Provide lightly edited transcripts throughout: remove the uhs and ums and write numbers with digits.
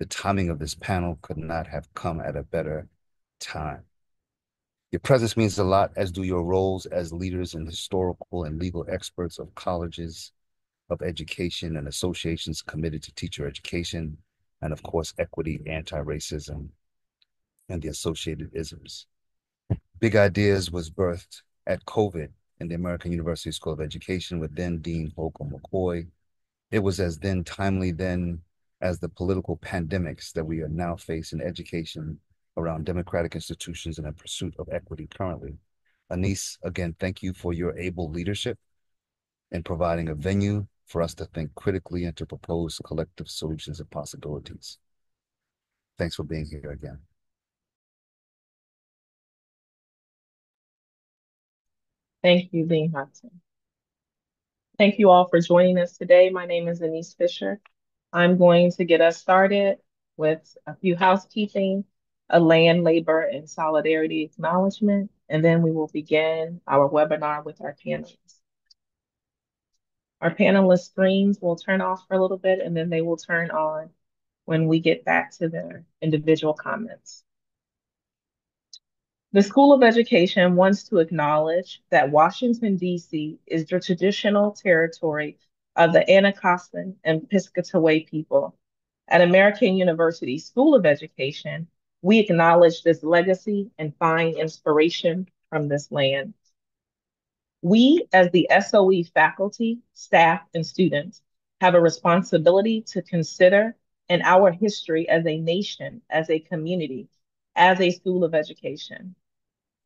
The timing of this panel could not have come at a better time. Your presence means a lot, as do your roles as leaders and historical and legal experts of colleges of education and associations committed to teacher education, and of course, equity, anti-racism, and the associated isms. Big Ideas was birthed at COVID in the American University School of Education with then Dean Holcomb McCoy. It was as then timely then as the political pandemics that we are now facing in education around democratic institutions and in pursuit of equity currently. Anise, again, thank you for your able leadership in providing a venue for us to think critically and to propose collective solutions and possibilities. Thanks for being here again. Thank you, Dean Hudson. Thank you all for joining us today. My name is Anise Fisher. I'm going to get us started with a few housekeeping, a land, labor, and solidarity acknowledgement, and then we will begin our webinar with our panelists. Our panelist screens will turn off for a little bit, and then they will turn on when we get back to their individual comments. The School of Education wants to acknowledge that Washington, D.C. is the traditional territory of the Anacostan and Piscataway people. At American University School of Education, we acknowledge this legacy and find inspiration from this land. We, as the SOE faculty, staff, and students, have a responsibility to consider in our history as a nation, as a community, as a school of education.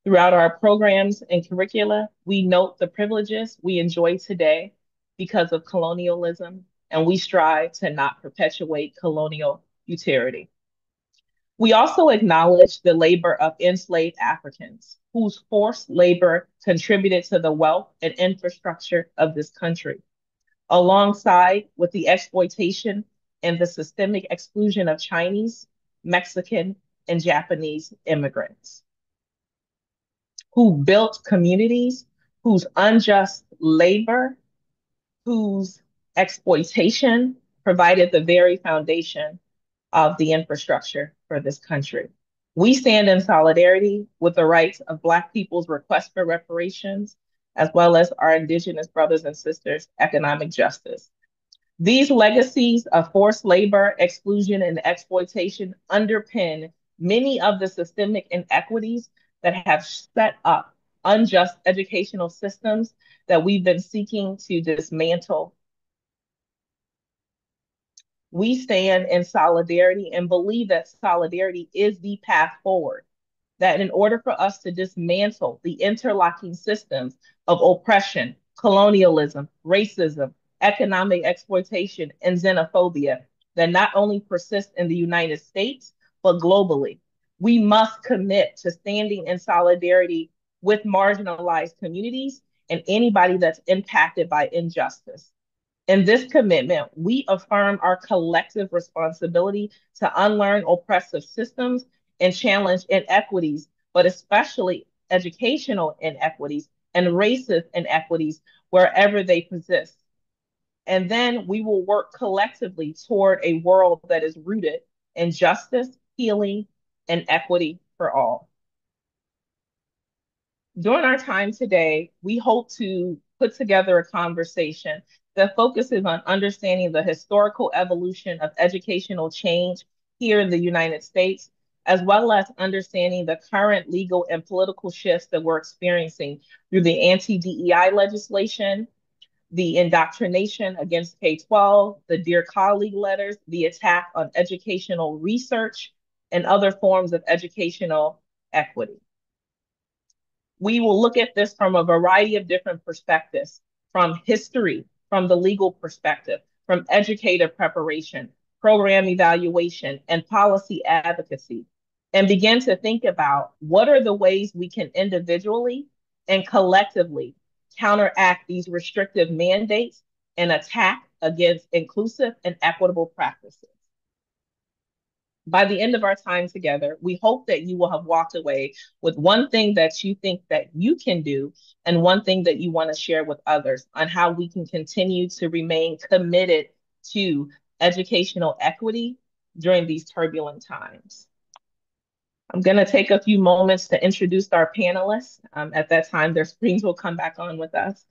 Throughout our programs and curricula, we note the privileges we enjoy today because of colonialism, and we strive to not perpetuate colonial futurity. We also acknowledge the labor of enslaved Africans whose forced labor contributed to the wealth and infrastructure of this country, alongside with the exploitation and the systemic exclusion of Chinese, Mexican, and Japanese immigrants who built communities whose unjust labor, whose exploitation provided the very foundation of the infrastructure for this country. We stand in solidarity with the rights of Black people's request for reparations, as well as our Indigenous brothers and sisters' economic justice. These legacies of forced labor, exclusion, and exploitation underpin many of the systemic inequities that have set up unjust educational systems that we've been seeking to dismantle. We stand in solidarity and believe that solidarity is the path forward. That in order for us to dismantle the interlocking systems of oppression, colonialism, racism, economic exploitation, and xenophobia that not only persist in the United States, but globally, we must commit to standing in solidarity with marginalized communities and anybody that's impacted by injustice. In this commitment, we affirm our collective responsibility to unlearn oppressive systems and challenge inequities, but especially educational inequities and racist inequities wherever they persist. And then we will work collectively toward a world that is rooted in justice, healing, and equity for all. During our time today, we hope to put together a conversation that focuses on understanding the historical evolution of educational change here in the United States, as well as understanding the current legal and political shifts that we're experiencing through the anti-DEI legislation, the indoctrination against K-12, the Dear Colleague letters, the attack on educational research, and other forms of educational equity. We will look at this from a variety of different perspectives, from history, from the legal perspective, from educator preparation, program evaluation, and policy advocacy, and begin to think about what are the ways we can individually and collectively counteract these restrictive mandates and attack against inclusive and equitable practices. By the end of our time together, we hope that you will have walked away with one thing that you think that you can do and one thing that you want to share with others on how we can continue to remain committed to educational equity, during these turbulent times. I'm going to take a few moments to introduce our panelists. At that time, their screens will come back on with us.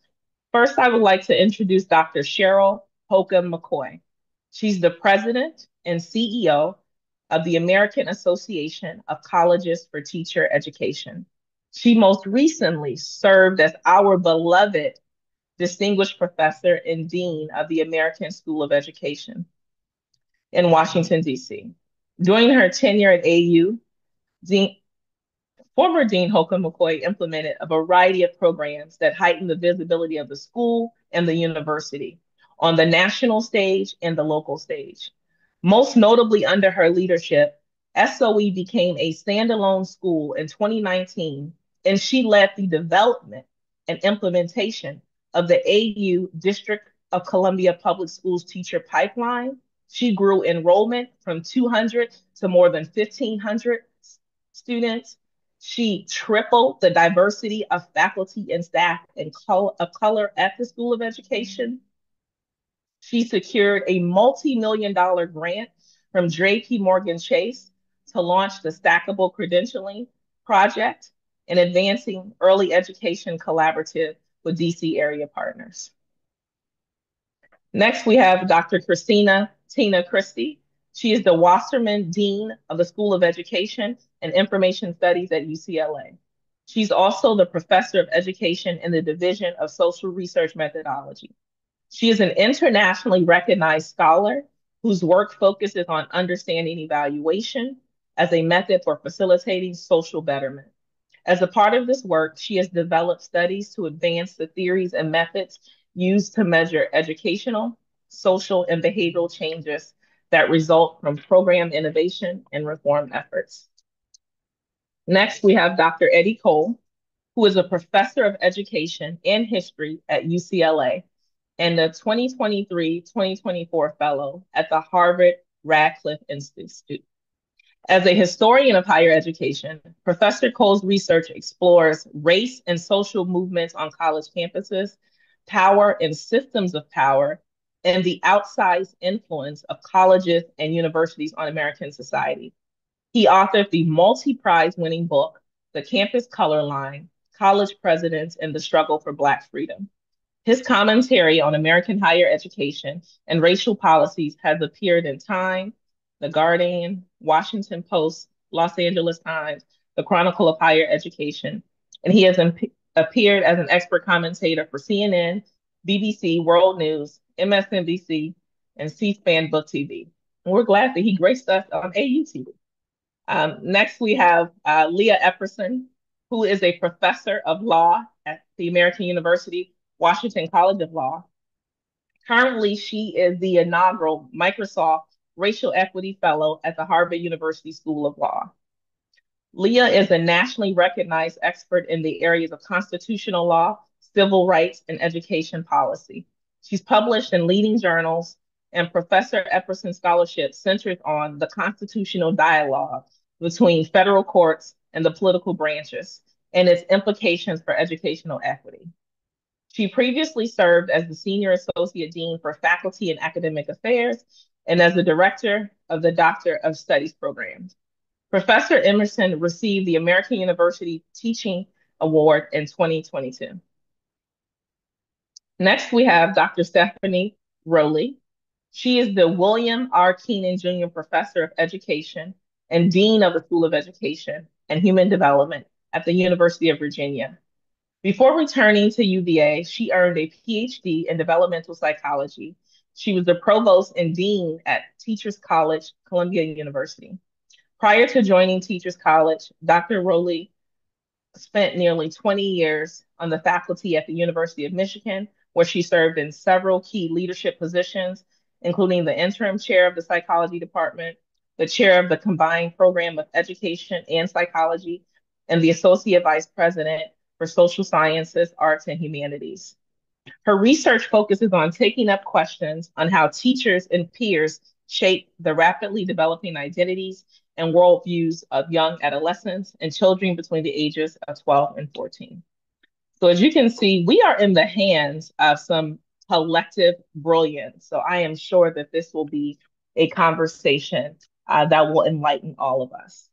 First, I would like to introduce Dr. Cheryl Holcomb McCoy. She's the president and CEO of the American Association of Colleges for Teacher Education. She most recently served as our beloved distinguished professor and dean of the American School of Education in Washington, D.C. During her tenure at AU, Dean, former Dean Holcomb McCoy implemented a variety of programs that heighten the visibility of the school and the university on the national stage and the local stage. Most notably under her leadership, SOE became a standalone school in 2019, and she led the development and implementation of the AU District of Columbia Public Schools teacher pipeline. She grew enrollment from 200 to more than 1,500 students. She tripled the diversity of faculty and staff and of color at the School of Education. She secured a multi-million-dollar grant from JP Morgan Chase to launch the Stackable Credentialing Project and advancing early education collaborative with DC area partners. Next, we have Dr. Christina Tina Christie. She is the Wasserman Dean of the School of Education and Information Studies at UCLA. She's also the Professor of Education in the Division of Social Research Methodology. She is an internationally recognized scholar whose work focuses on understanding evaluation as a method for facilitating social betterment. As a part of this work, she has developed studies to advance the theories and methods used to measure educational, social, and behavioral changes that result from program innovation and reform efforts. Next, we have Dr. Eddie Cole, who is a professor of education and history at UCLA and the 2023-2024 fellow at the Harvard Radcliffe Institute. As a historian of higher education, Professor Cole's research explores race and social movements on college campuses, power and systems of power, and the outsized influence of colleges and universities on American society. He authored the multi-prize winning book, The Campus Color Line, College Presidents and the Struggle for Black Freedom. His commentary on American higher education and racial policies has appeared in Time, The Guardian, Washington Post, Los Angeles Times, The Chronicle of Higher Education, and he has appeared as an expert commentator for CNN, BBC, World News, MSNBC, and C-SPAN Book TV. And we're glad that he graced us on AUTV. Next, we have Leah Epperson, who is a professor of law at the American University Washington College of Law. Currently, she is the inaugural Microsoft Racial Equity Fellow at the Harvard University School of Law. Leah is a nationally recognized expert in the areas of constitutional law, civil rights, and education policy. She's published in leading journals, and Professor Epperson's scholarship centers on the constitutional dialogue between federal courts and the political branches and its implications for educational equity. She previously served as the Senior Associate Dean for Faculty and Academic Affairs and as the Director of the Doctor of Studies program. Professor Emerson received the American University Teaching Award in 2022. Next, we have Dr. Stephanie Rowley. She is the William R. Keenan Jr. Professor of Education and Dean of the School of Education and Human Development at the University of Virginia. Before returning to UVA, she earned a PhD in developmental psychology. She was the provost and dean at Teachers College, Columbia University. Prior to joining Teachers College, Dr. Rowley spent nearly 20 years on the faculty at the University of Michigan, where she served in several key leadership positions, including the interim chair of the psychology department, the chair of the combined program of education and psychology, and the associate vice president for social sciences, arts, and humanities. Her research focuses on taking up questions on how teachers and peers shape the rapidly developing identities and worldviews of young adolescents and children between the ages of 12 and 14. So as you can see, we are in the hands of some collective brilliance. So I am sure that this will be a conversation that will enlighten all of us.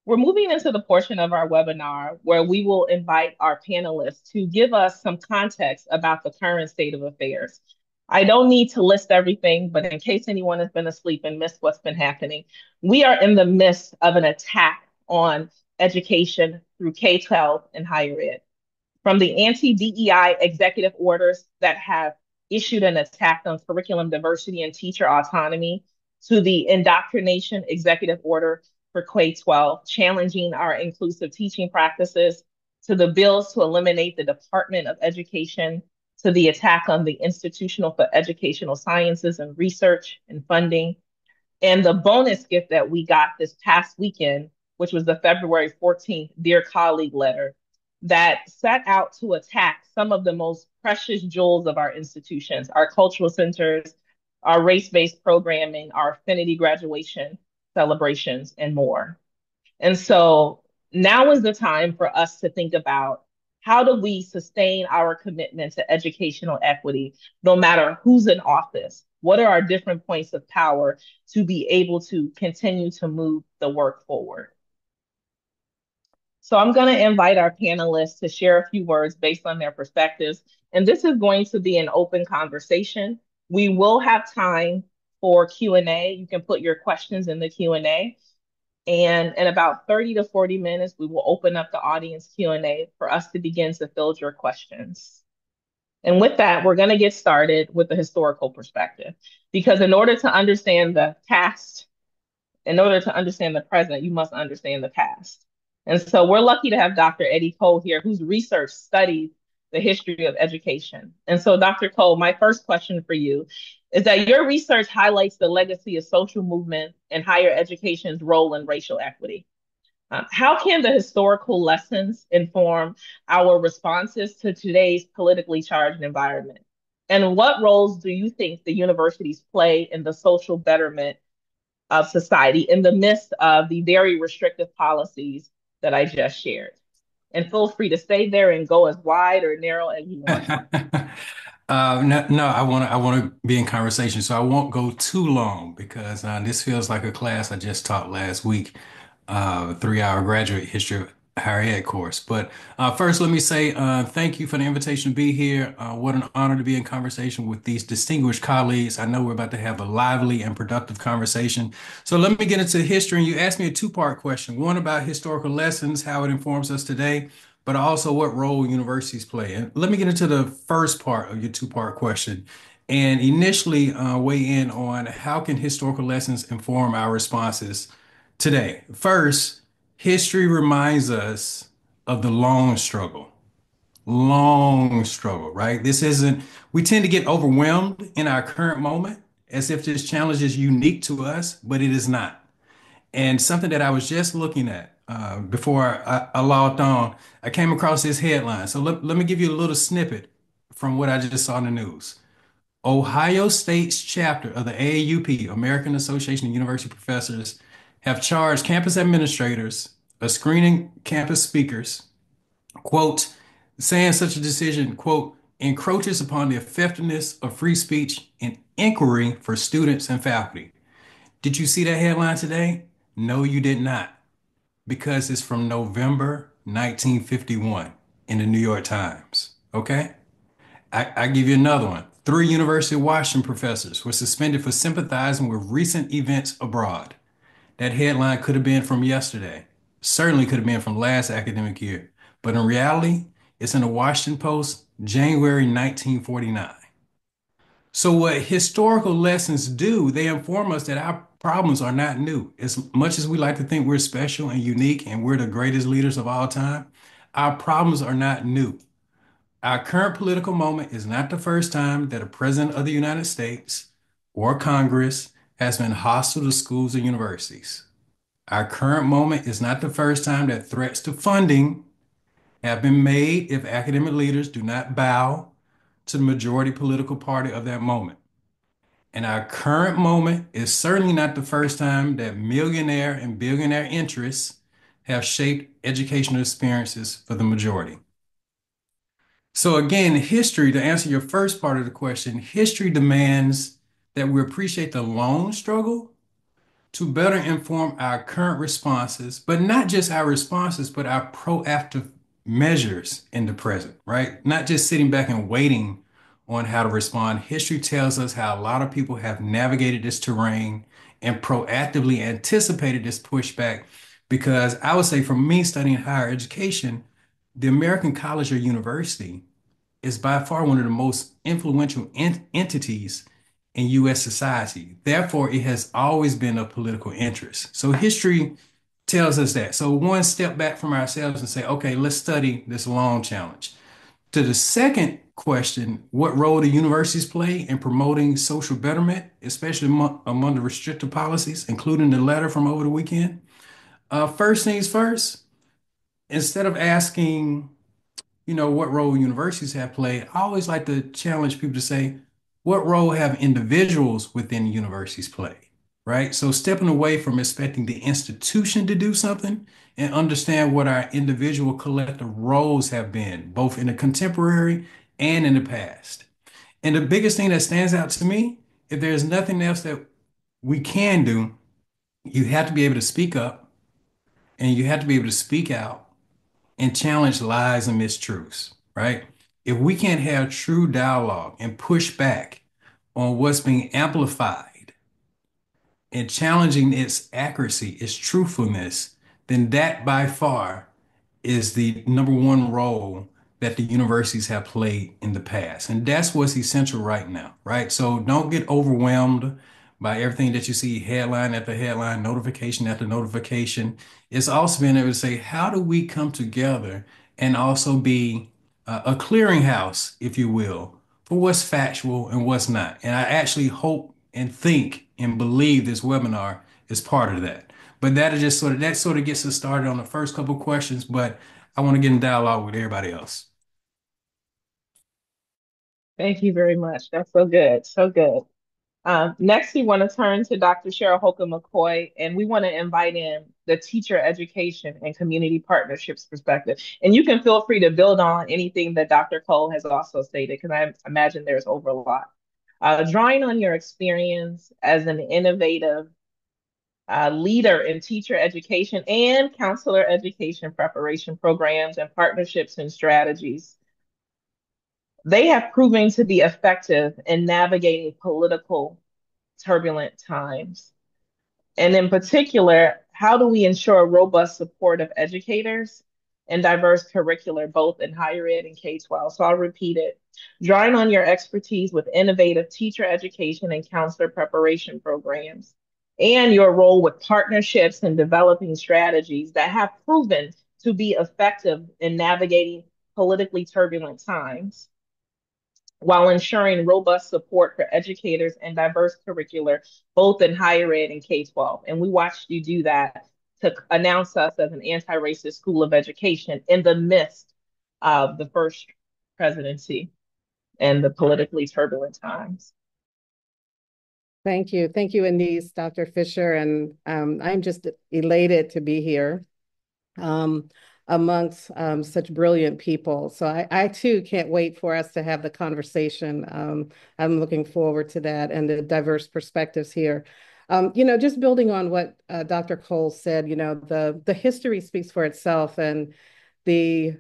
We're moving into the portion of our webinar where we will invite our panelists to give us some context about the current state of affairs. I don't need to list everything, but in case anyone has been asleep and missed what's been happening, we are in the midst of an attack on education through K-12 and higher ed. From the anti-DEI executive orders that have issued an attack on curriculum diversity and teacher autonomy, to the indoctrination executive order for K-12, challenging our inclusive teaching practices, to the bills to eliminate the Department of Education, to the attack on the Institutional for Educational Sciences and Research and funding, and the bonus gift that we got this past weekend, which was the February 14th Dear Colleague letter, that set out to attack some of the most precious jewels of our institutions, our cultural centers, our race-based programming, our affinity graduation celebrations, and more. And so now is the time for us to think about how do we sustain our commitment to educational equity, no matter who's in office? What are our different points of power to be able to continue to move the work forward? So I'm going to invite our panelists to share a few words based on their perspectives. And this is going to be an open conversation. We will have time for Q&A. You can put your questions in the Q&A. And in about 30 to 40 minutes, we will open up the audience Q&A for us to begin to field your questions. And with that, we're going to get started with the historical perspective, because in order to understand the past, in order to understand the present, you must understand the past. And so we're lucky to have Dr. Eddie Cole here, whose research studies the history of education. And so, Dr. Cole, my first question for you is that your research highlights the legacy of social movement and higher education's role in racial equity. How can the historical lessons inform our responses to today's politically charged environment? And what roles do you think the universities play in the social betterment of society in the midst of the very restrictive policies that I just shared? And feel free to stay there and go as wide or narrow as you want. No, I want to be in conversation, so I won't go too long because this feels like a class I just taught last week, a 3-hour graduate history of higher ed course. But first, let me say thank you for the invitation to be here. What an honor to be in conversation with these distinguished colleagues. I know we're about to have a lively and productive conversation. So let me get into history. And you asked me a two-part question: one about historical lessons, how it informs us today, but also what role universities play. And let me get into the first part of your two-part question and initially weigh in on how can historical lessons inform our responses today. First, history reminds us of the long struggle, right? We tend to get overwhelmed in our current moment as if this challenge is unique to us, but it is not. And something that I was just looking at before I logged on, I came across this headline. So let me give you a little snippet from what I just saw in the news. Ohio State's chapter of the AAUP, American Association of University Professors, have charged campus administrators of screening campus speakers, quote, saying such a decision, quote, encroaches upon the effectiveness of free speech and inquiry for students and faculty. Did you see that headline today? No, you did not, because it's from November 1951 in the New York Times. Okay? I give you another one. 3 University of Washington professors were suspended for sympathizing with recent events abroad. That headline could have been from yesterday. Certainly could have been from last academic year. But in reality, it's in the Washington Post, January 1949. So what historical lessons do, they inform us that our problems are not new. As much as we like to think we're special and unique and we're the greatest leaders of all time, our problems are not new. Our current political moment is not the first time that a president of the United States or Congress has been hostile to schools and universities. Our current moment is not the first time that threats to funding have been made if academic leaders do not bow to the majority political party of that moment. And our current moment is certainly not the first time that millionaire and billionaire interests have shaped educational experiences for the majority. So again, history, to answer your first part of the question, history demands that we appreciate the long struggle to better inform our current responses, but not just our responses, but our proactive measures in the present, right? Not just sitting back and waiting on how to respond. History tells us how a lot of people have navigated this terrain and proactively anticipated this pushback. Because I would say, for me studying higher education, the American college or university is by far one of the most influential entities in U.S. society. Therefore, it has always been of political interest. So history tells us that. So one step back from ourselves and say, okay, let's study this long challenge. To the second question, what role do universities play in promoting social betterment, especially among the restrictive policies, including the letter from over the weekend? First things first, instead of asking, what role universities have played, I always like to challenge people to say, what role have individuals within universities played, right? So stepping away from expecting the institution to do something and understand what our individual collective roles have been, both in the contemporary and in the past. And the biggest thing that stands out to me, if there's nothing else that we can do, you have to be able to speak up and you have to be able to speak out and challenge lies and mistruths, right? If we can't have true dialogue and push back on what's being amplified and challenging its accuracy, its truthfulness, then that by far is the number one role that the universities have played in the past. And that's what's essential right now, right? So don't get overwhelmed by everything that you see headline after headline, notification after notification. It's also being able to say, how do we come together and also be a clearinghouse, if you will, for what's factual and what's not? And I actually hope and think and believe this webinar is part of that. But that sort of gets us started on the first couple questions, but I want to get in dialogue with everybody else. Thank you very much. That's so good. So good. Next, we want to turn to Dr. Cheryl Holcomb McCoy, and we want to invite in the teacher education and community partnerships perspective. And you can feel free to build on anything that Dr. Cole has also stated, because I imagine there's overlap. Drawing on your experience as an innovative leader in teacher education and counselor education preparation programs and partnerships and strategies, they have proven to be effective in navigating political turbulent times. And in particular, how do we ensure robust support of educators and diverse curricular, both in higher ed and K-12? So I'll repeat it. Drawing on your expertise with innovative teacher education and counselor preparation programs, and your role with partnerships and developing strategies that have proven to be effective in navigating politically turbulent times, while ensuring robust support for educators and diverse curricular, both in higher ed and K-12. And we watched you do that to announce us as an anti-racist school of education in the midst of the first presidency and the politically turbulent times. Thank you. Thank you, Anise, Dr. Fisher. And I'm just elated to be here amongst such brilliant people. So I too can't wait for us to have the conversation. I'm looking forward to that and the diverse perspectives here. Just building on what Dr. Cole said, the history speaks for itself, and the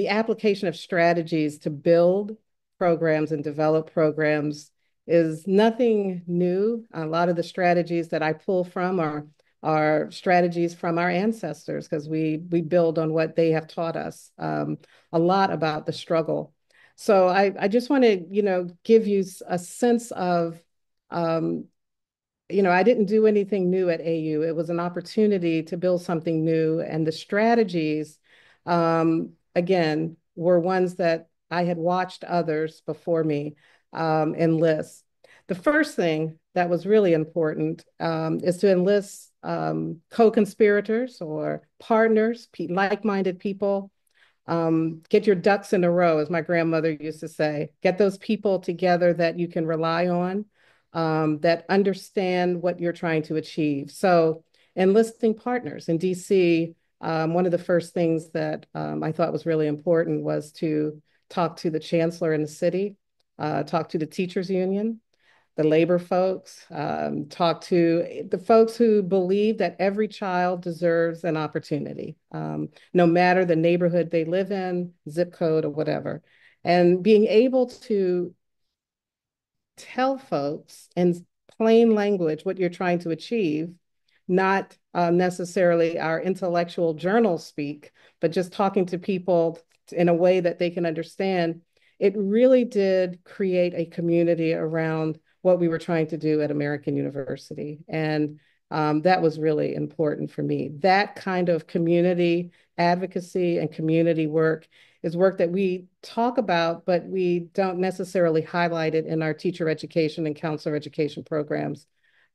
application of strategies to build programs and develop programs is nothing new. A lot of the strategies that I pull from are strategies from our ancestors, because we build on what they have taught us a lot about the struggle. So I just want to, give you a sense of, I didn't do anything new at AU. It was an opportunity to build something new. And the strategies, again, were ones that I had watched others before me enlist. The first thing that was really important is to enlist co-conspirators or partners, like-minded people. Get your ducks in a row, as my grandmother used to say. Get those people together that you can rely on, that understand what you're trying to achieve. So enlisting partners in DC, one of the first things that I thought was really important was to talk to the chancellor in the city, talk to the teachers union, the labor folks, talked to the folks who believe that every child deserves an opportunity, no matter the neighborhood they live in, zip code, or whatever. And being able to tell folks in plain language what you're trying to achieve, not necessarily our intellectual journal speak, but just talking to people in a way that they can understand. It really did create a community around what we were trying to do at American University. And that was really important for me. That kind of community advocacy and community work is work that we talk about, but we don't necessarily highlight it in our teacher education and counselor education programs,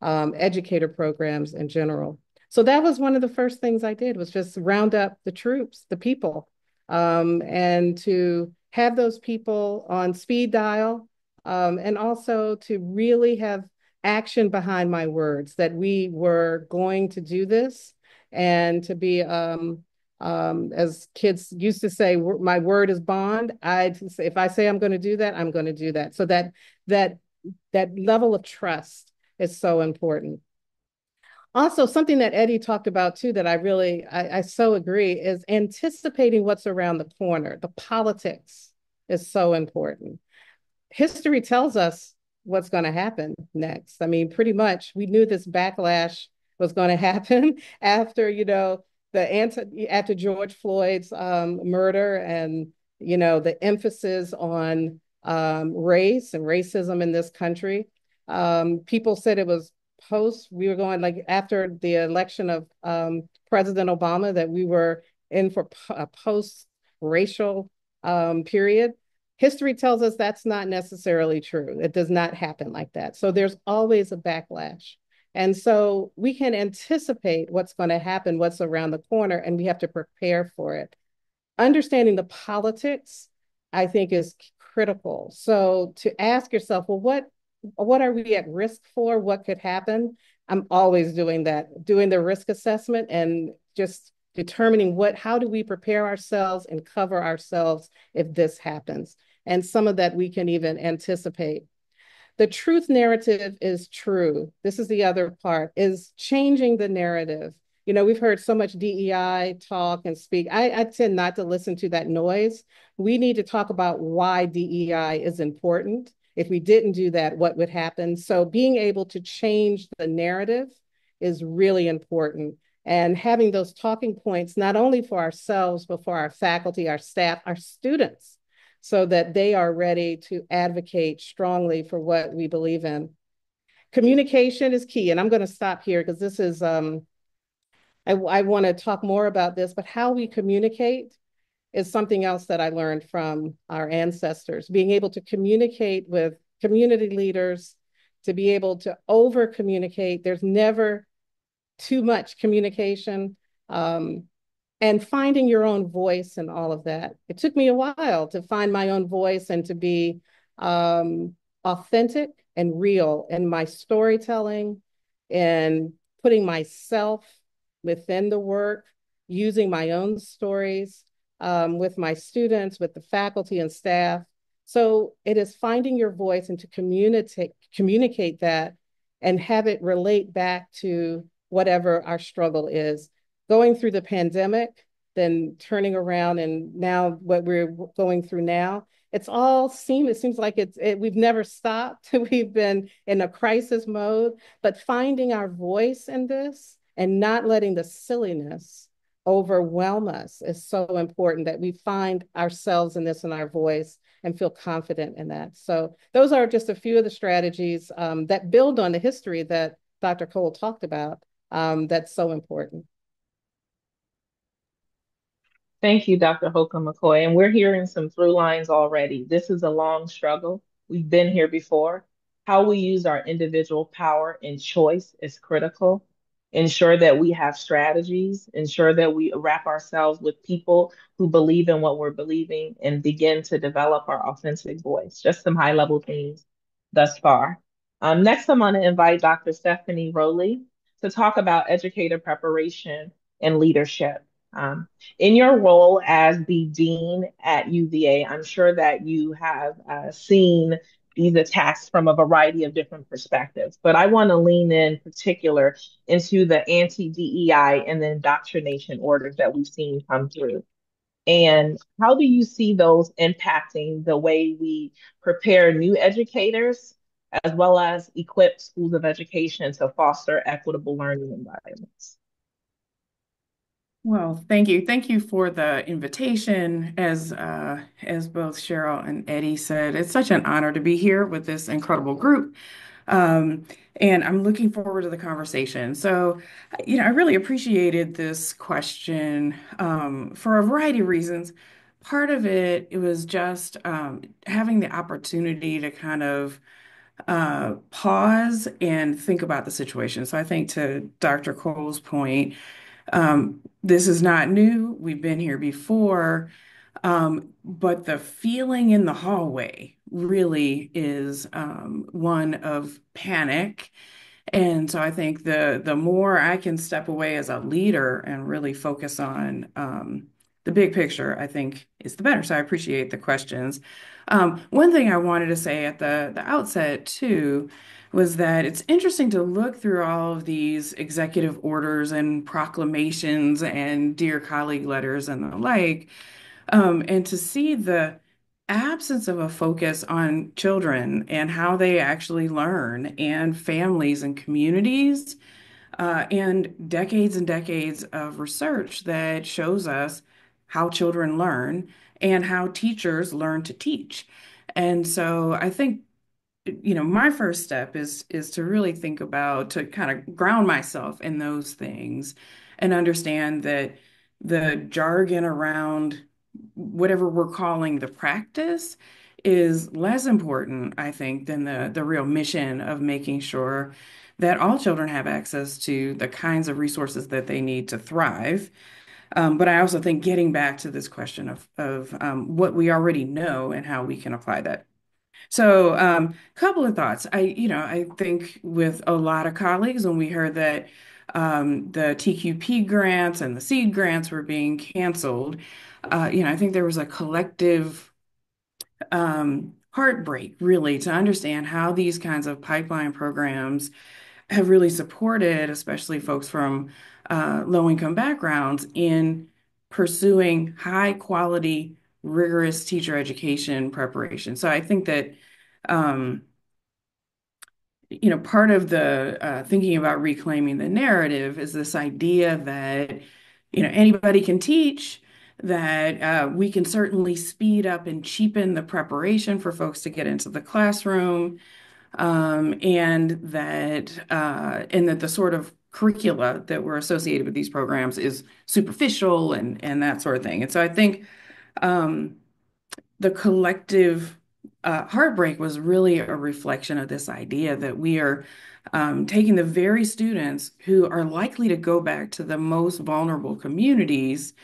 educator programs in general. So that was one of the first things I did, was just round up the troops, the people, and to have those people on speed dial, and also to really have action behind my words, that we were going to do this, and to be as kids used to say, my word is bond. If I say I'm going to do that, I'm going to do that. So that that level of trust is so important. Also, something that Eddie talked about too, that I so agree, is anticipating what's around the corner. The politics is so important. History tells us what's going to happen next. I mean, pretty much we knew this backlash was going to happen after, after George Floyd's murder, and, the emphasis on race and racism in this country. People said it was we were going like after the election of President Obama, that we were in for a post-racial period. History tells us that's not necessarily true. It does not happen like that. So there's always a backlash. And so we can anticipate what's going to happen, what's around the corner, and we have to prepare for it. Understanding the politics, I think, is critical. So to ask yourself, well, what are we at risk for? What could happen? I'm always doing that, doing the risk assessment and just determining how do we prepare ourselves and cover ourselves if this happens. And some of that we can even anticipate. The truth narrative is true. This is the other part, is changing the narrative. We've heard so much DEI talk and speak. I tend not to listen to that noise. We need to talk about why DEI is important. If we didn't do that, what would happen? So being able to change the narrative is really important. And having those talking points, not only for ourselves, but for our faculty, our staff, our students, so that they are ready to advocate strongly for what we believe in. Communication is key. And I'm going to stop here because this is, I want to talk more about this, but how we communicate is something else that I learned from our ancestors. Being able to communicate with community leaders, to be able to over communicate. There's never too much communication. And finding your own voice and all of that. It took me a while to find my own voice and to be authentic and real in my storytelling, and putting myself within the work, using my own stories with my students, with the faculty and staff. So it is finding your voice and to communicate that and have it relate back to whatever our struggle is. Going through the pandemic, then turning around, and now what we're going through now, it seems like we've never stopped. We've been in a crisis mode, but finding our voice in this and not letting the silliness overwhelm us is so important, that we find ourselves in this and our voice and feel confident in that. So those are just a few of the strategies that build on the history that Dr. Cole talked about. That's so important. Thank you, Dr. Holcomb McCoy. And we're hearing some through lines already. This is a long struggle. We've been here before. How we use our individual power and choice is critical. Ensure that we have strategies, ensure that we wrap ourselves with people who believe in what we're believing, and begin to develop our authentic voice. Just some high level themes thus far. Next, I'm going to invite Dr. Stephanie Rowley to talk about educator preparation and leadership. In your role as the dean at UVA, I'm sure that you have seen these attacks from a variety of different perspectives. But I want to lean in particular into the anti-DEI and the indoctrination orders that we've seen come through. And how do you see those impacting the way we prepare new educators as well as equip schools of education to foster equitable learning environments? Well, thank you. Thank you for the invitation. As both Cheryl and Eddie said, it's such an honor to be here with this incredible group. Um, and I'm looking forward to the conversation. So, I really appreciated this question for a variety of reasons. Part of it, it was just having the opportunity to kind of pause and think about the situation. So I think to Dr. Cole's point, this is not new. We've been here before. But the feeling in the hallway really is one of panic. And so I think the more I can step away as a leader and really focus on the big picture, I think is the better. So I appreciate the questions. One thing I wanted to say at the outset too was that it's interesting to look through all of these executive orders and proclamations and dear colleague letters and the like, and to see the absence of a focus on children and how they actually learn and families and communities, and decades of research that shows us how children learn and how teachers learn to teach. And so I think my first step is to really think about to kind of ground myself in those things and understand that the jargon around whatever we're calling the practice is less important, I think, than the real mission of making sure that all children have access to the kinds of resources that they need to thrive. But I also think getting back to this question of what we already know and how we can apply that. So, couple of thoughts. I think with a lot of colleagues, when we heard that the TQP grants and the seed grants were being canceled, I think there was a collective heartbreak, really, to understand how these kinds of pipeline programs have really supported, especially folks from low-income backgrounds, in pursuing high quality, rigorous teacher education preparation. So I think that um, part of the thinking about reclaiming the narrative is this idea that, anybody can teach, that we can certainly speed up and cheapen the preparation for folks to get into the classroom, and that the sort of curricula that were associated with these programs is superficial and that sort of thing. And so I think um, the collective heartbreak was really a reflection of this idea that we are taking the very students who are likely to go back to the most vulnerable communities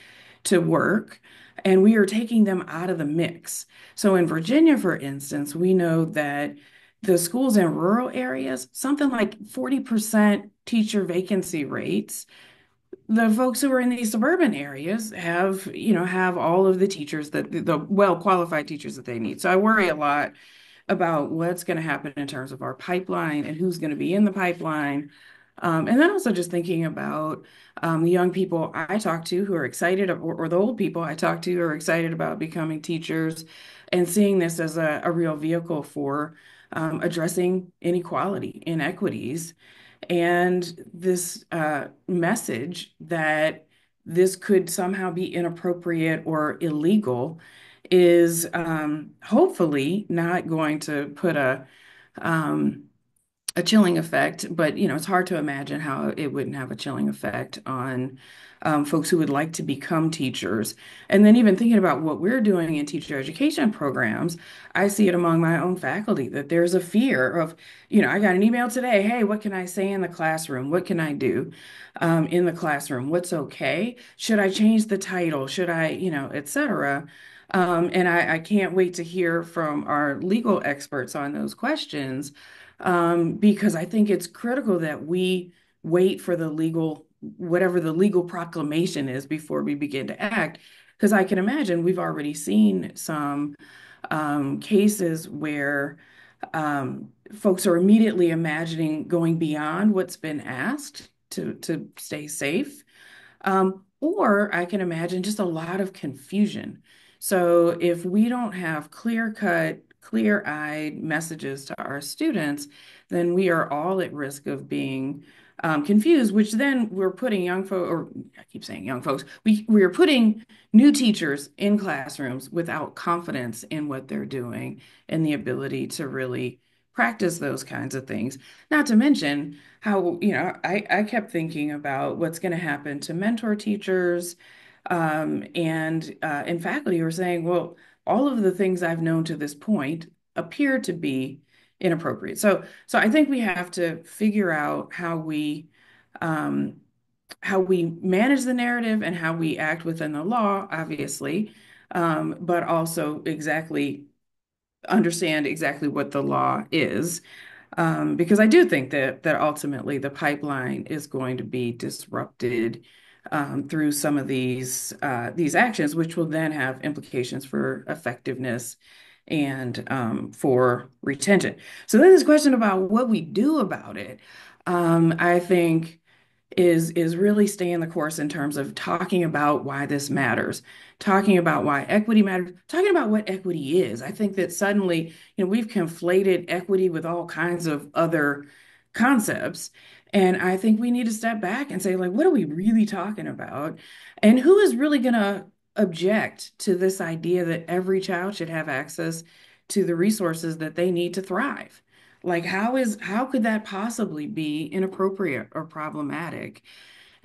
to work, and we are taking them out of the mix. So in Virginia, for instance, we know that the schools in rural areas, something like 40% teacher vacancy rates. The folks who are in these suburban areas have all of the teachers that the well-qualified teachers that they need. So I worry a lot about what's going to happen in terms of our pipeline and who's going to be in the pipeline. And then also just thinking about the young people I talk to who are excited, or the old people I talk to who are excited about becoming teachers, and seeing this as a real vehicle for addressing inequality, inequities, and this message that this could somehow be inappropriate or illegal is hopefully not going to put um, a chilling effect, but it's hard to imagine how it wouldn't have a chilling effect on folks who would like to become teachers. And then even thinking about what we're doing in teacher education programs, I see it among my own faculty that there's a fear of, I got an email today, hey, what can I say in the classroom? What can I do in the classroom? What's okay? Should I change the title? Should I, et cetera? And I can't wait to hear from our legal experts on those questions, because I think it's critical that we wait for whatever the legal proclamation is before we begin to act. Because I can imagine we've already seen some cases where folks are immediately imagining going beyond what's been asked to stay safe. Or I can imagine just a lot of confusion. So if we don't have clear-cut, clear-eyed messages to our students, then we are all at risk of being confused, which then we're putting young folks, or I keep saying young folks, we're putting new teachers in classrooms without confidence in what they're doing and the ability to really practice those kinds of things. Not to mention how, I kept thinking about what's going to happen to mentor teachers and faculty who are saying, well, all of the things I've known to this point appear to be inappropriate. So I think we have to figure out um, how we manage the narrative and how we act within the law, obviously, but also exactly understand exactly what the law is. Because I do think that ultimately the pipeline is going to be disrupted through some of these actions, which will then have implications for effectiveness and for retention. So then this question about what we do about it, I think is really staying the course in terms of talking about why this matters, talking about why equity matters, talking about what equity is. I think that suddenly, we've conflated equity with all kinds of other concepts. And I think we need to step back and say, like, what are we really talking about? And who is really going to object to this idea that every child should have access to the resources that they need to thrive? Like, how could that possibly be inappropriate or problematic?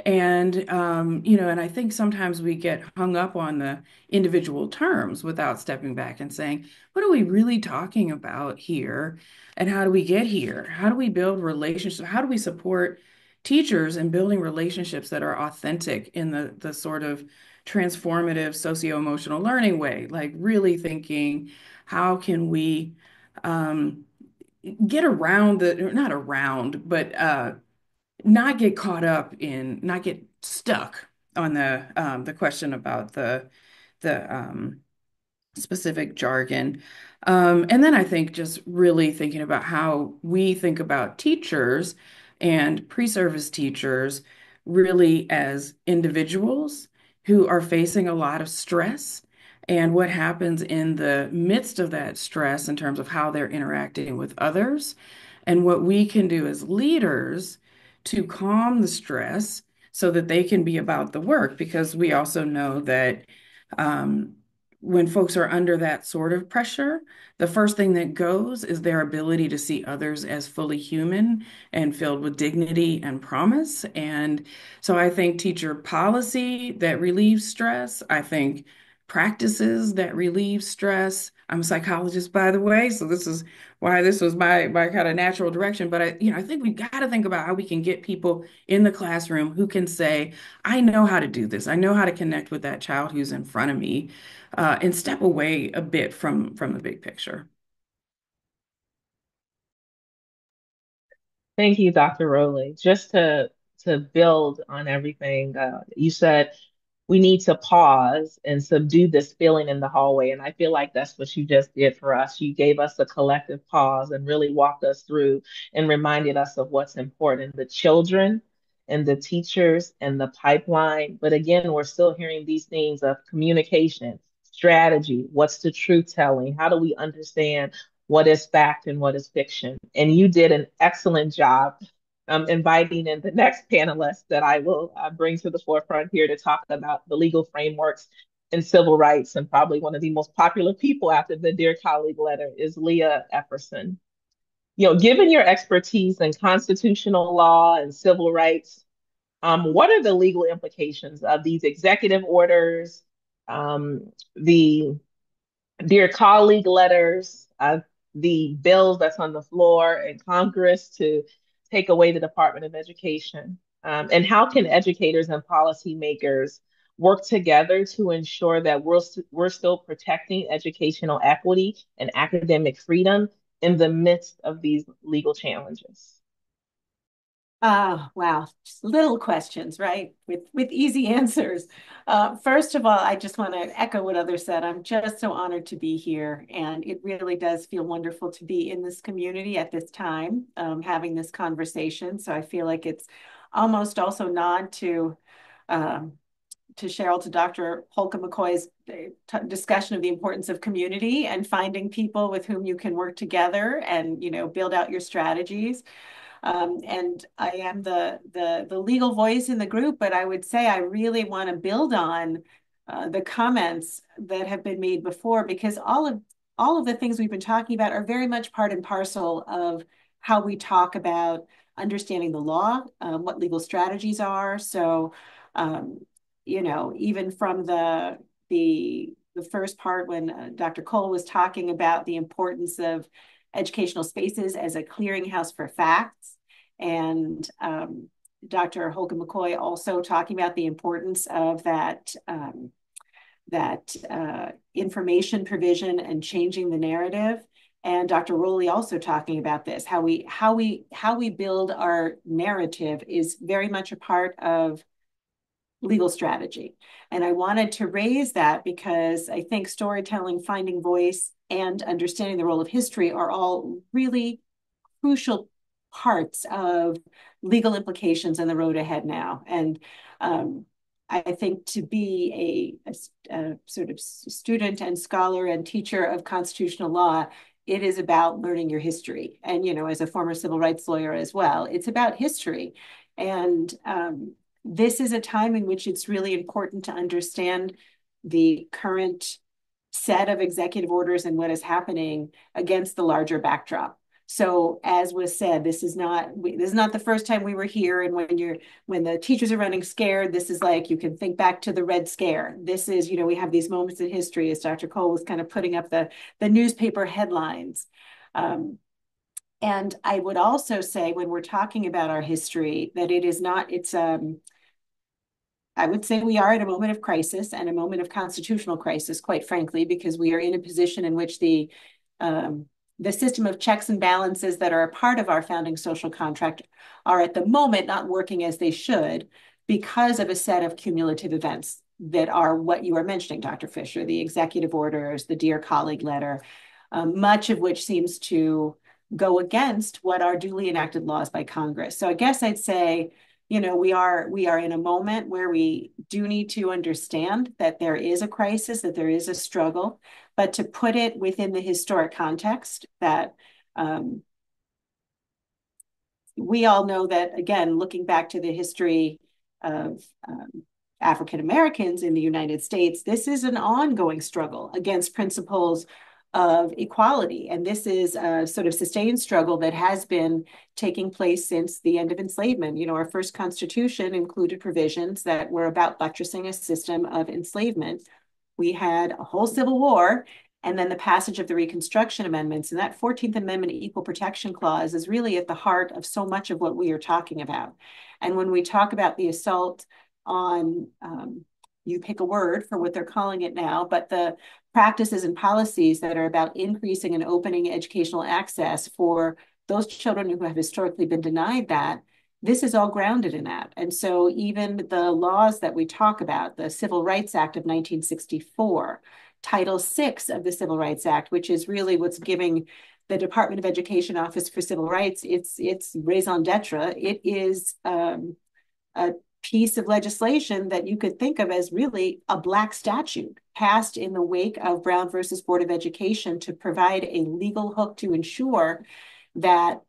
And I think sometimes we get hung up on the individual terms without stepping back and saying, what are we really talking about here? And how do we get here? How do we build relationships? How do we support teachers in building relationships that are authentic in the sort of transformative socio-emotional learning way? Like really thinking, how can we um, get around not around, but not get caught up in, not get stuck on the question about the specific jargon. And then I think just really thinking about how we think about teachers and pre-service teachers really as individuals who are facing a lot of stress and what happens in the midst of that stress in terms of how they're interacting with others and what we can do as leaders to calm the stress so that they can be about the work because we also know that um, when folks are under that sort of pressure, the first thing that goes is their ability to see others as fully human and filled with dignity and promise. And so I think teacher policy that relieves stress, I think practices that relieve stress. I'm a psychologist, by the way, so this is why this was my kind of natural direction. But I think we got to think about how we can get people in the classroom who can say, I know how to do this. I know how to connect with that child who's in front of me and step away a bit from the big picture. Thank you, Dr. Rowley. Just to build on everything you said, we need to pause and subdue this feeling in the hallway. And I feel like that's what you just did for us. You gave us a collective pause and really walked us through and reminded us of what's important, the children and the teachers and the pipeline. But again, we're still hearing these things of communication, strategy, what's the truth telling? How do we understand what is fact and what is fiction? And you did an excellent job inviting in the next panelist that I will bring to the forefront here to talk about the legal frameworks and civil rights. And probably one of the most popular people after the Dear Colleague letter is Leah Epperson. Given your expertise in constitutional law and civil rights, what are the legal implications of these executive orders, the Dear Colleague letters, the bills that's on the floor in Congress to take away the Department of Education? And how can educators and policymakers work together to ensure that we're still protecting educational equity and academic freedom in the midst of these legal challenges? Wow. Just little questions, right? With easy answers. First of all, I just want to echo what others said. I'm just so honored to be here, and it really does feel wonderful to be in this community at this time, having this conversation. So I feel like it's almost also nod um, to Cheryl, to Dr. Holcomb McCoy's discussion of the importance of community and finding people with whom you can work together and, build out your strategies. And I am the legal voice in the group, but I would say I really want to build on the comments that have been made before, because all of the things we've been talking about are very much part and parcel of how we talk about understanding the law, what legal strategies are. So, even from the first part when Dr. Cole was talking about the importance of educational spaces as a clearinghouse for facts. And Dr. Holcomb McCoy also talking about the importance of that information provision and changing the narrative. And Dr. Rowley also talking about this, how we build our narrative is very much a part of legal strategy. And I wanted to raise that because I think storytelling, finding voice, and understanding the role of history are all really crucial parts of legal implications and the road ahead now. And I think to be a sort of student and scholar and teacher of constitutional law, it is about learning your history. And, as a former civil rights lawyer as well, it's about history. And this is a time in which it's really important to understand the current set of executive orders and what is happening against the larger backdrop. So as was said, this is not the first time we were here. And when the teachers are running scared, this is like, you can think back to the Red Scare. This is, we have these moments in history, as Dr. Cole was kind of putting up the newspaper headlines. And I would also say, when we're talking about our history, that I would say we are at a moment of crisis and a moment of constitutional crisis, quite frankly, because we are in a position in which the system of checks and balances that are a part of our founding social contract are at the moment not working as they should because of a set of cumulative events that are what you are mentioning, Dr. Fisher, the executive orders, the Dear Colleague letter, much of which seems to go against what are duly enacted laws by Congress. So I guess I'd say, we are in a moment where we do need to understand that there is a crisis, that there is a struggle, but to put it within the historic context that we all know that, again, looking back to the history of African Americans in the United States, this is an ongoing struggle against principles of equality. And this is a sort of sustained struggle that has been taking place since the end of enslavement. Our first constitution included provisions that were about buttressing a system of enslavement. We had a whole Civil War and then the passage of the Reconstruction Amendments. And that 14th Amendment Equal Protection Clause is really at the heart of so much of what we are talking about. And when we talk about the assault on, you pick a word for what they're calling it now, but the practices and policies that are about increasing and opening educational access for those children who have historically been denied that, this is all grounded in that. And so even the laws that we talk about, the Civil Rights Act of 1964, Title VI of the Civil Rights Act, which is really what's giving the Department of Education Office for Civil Rights its raison d'etre. It is a piece of legislation that you could think of as really a black statute passed in the wake of Brown versus Board of Education to provide a legal hook to ensure that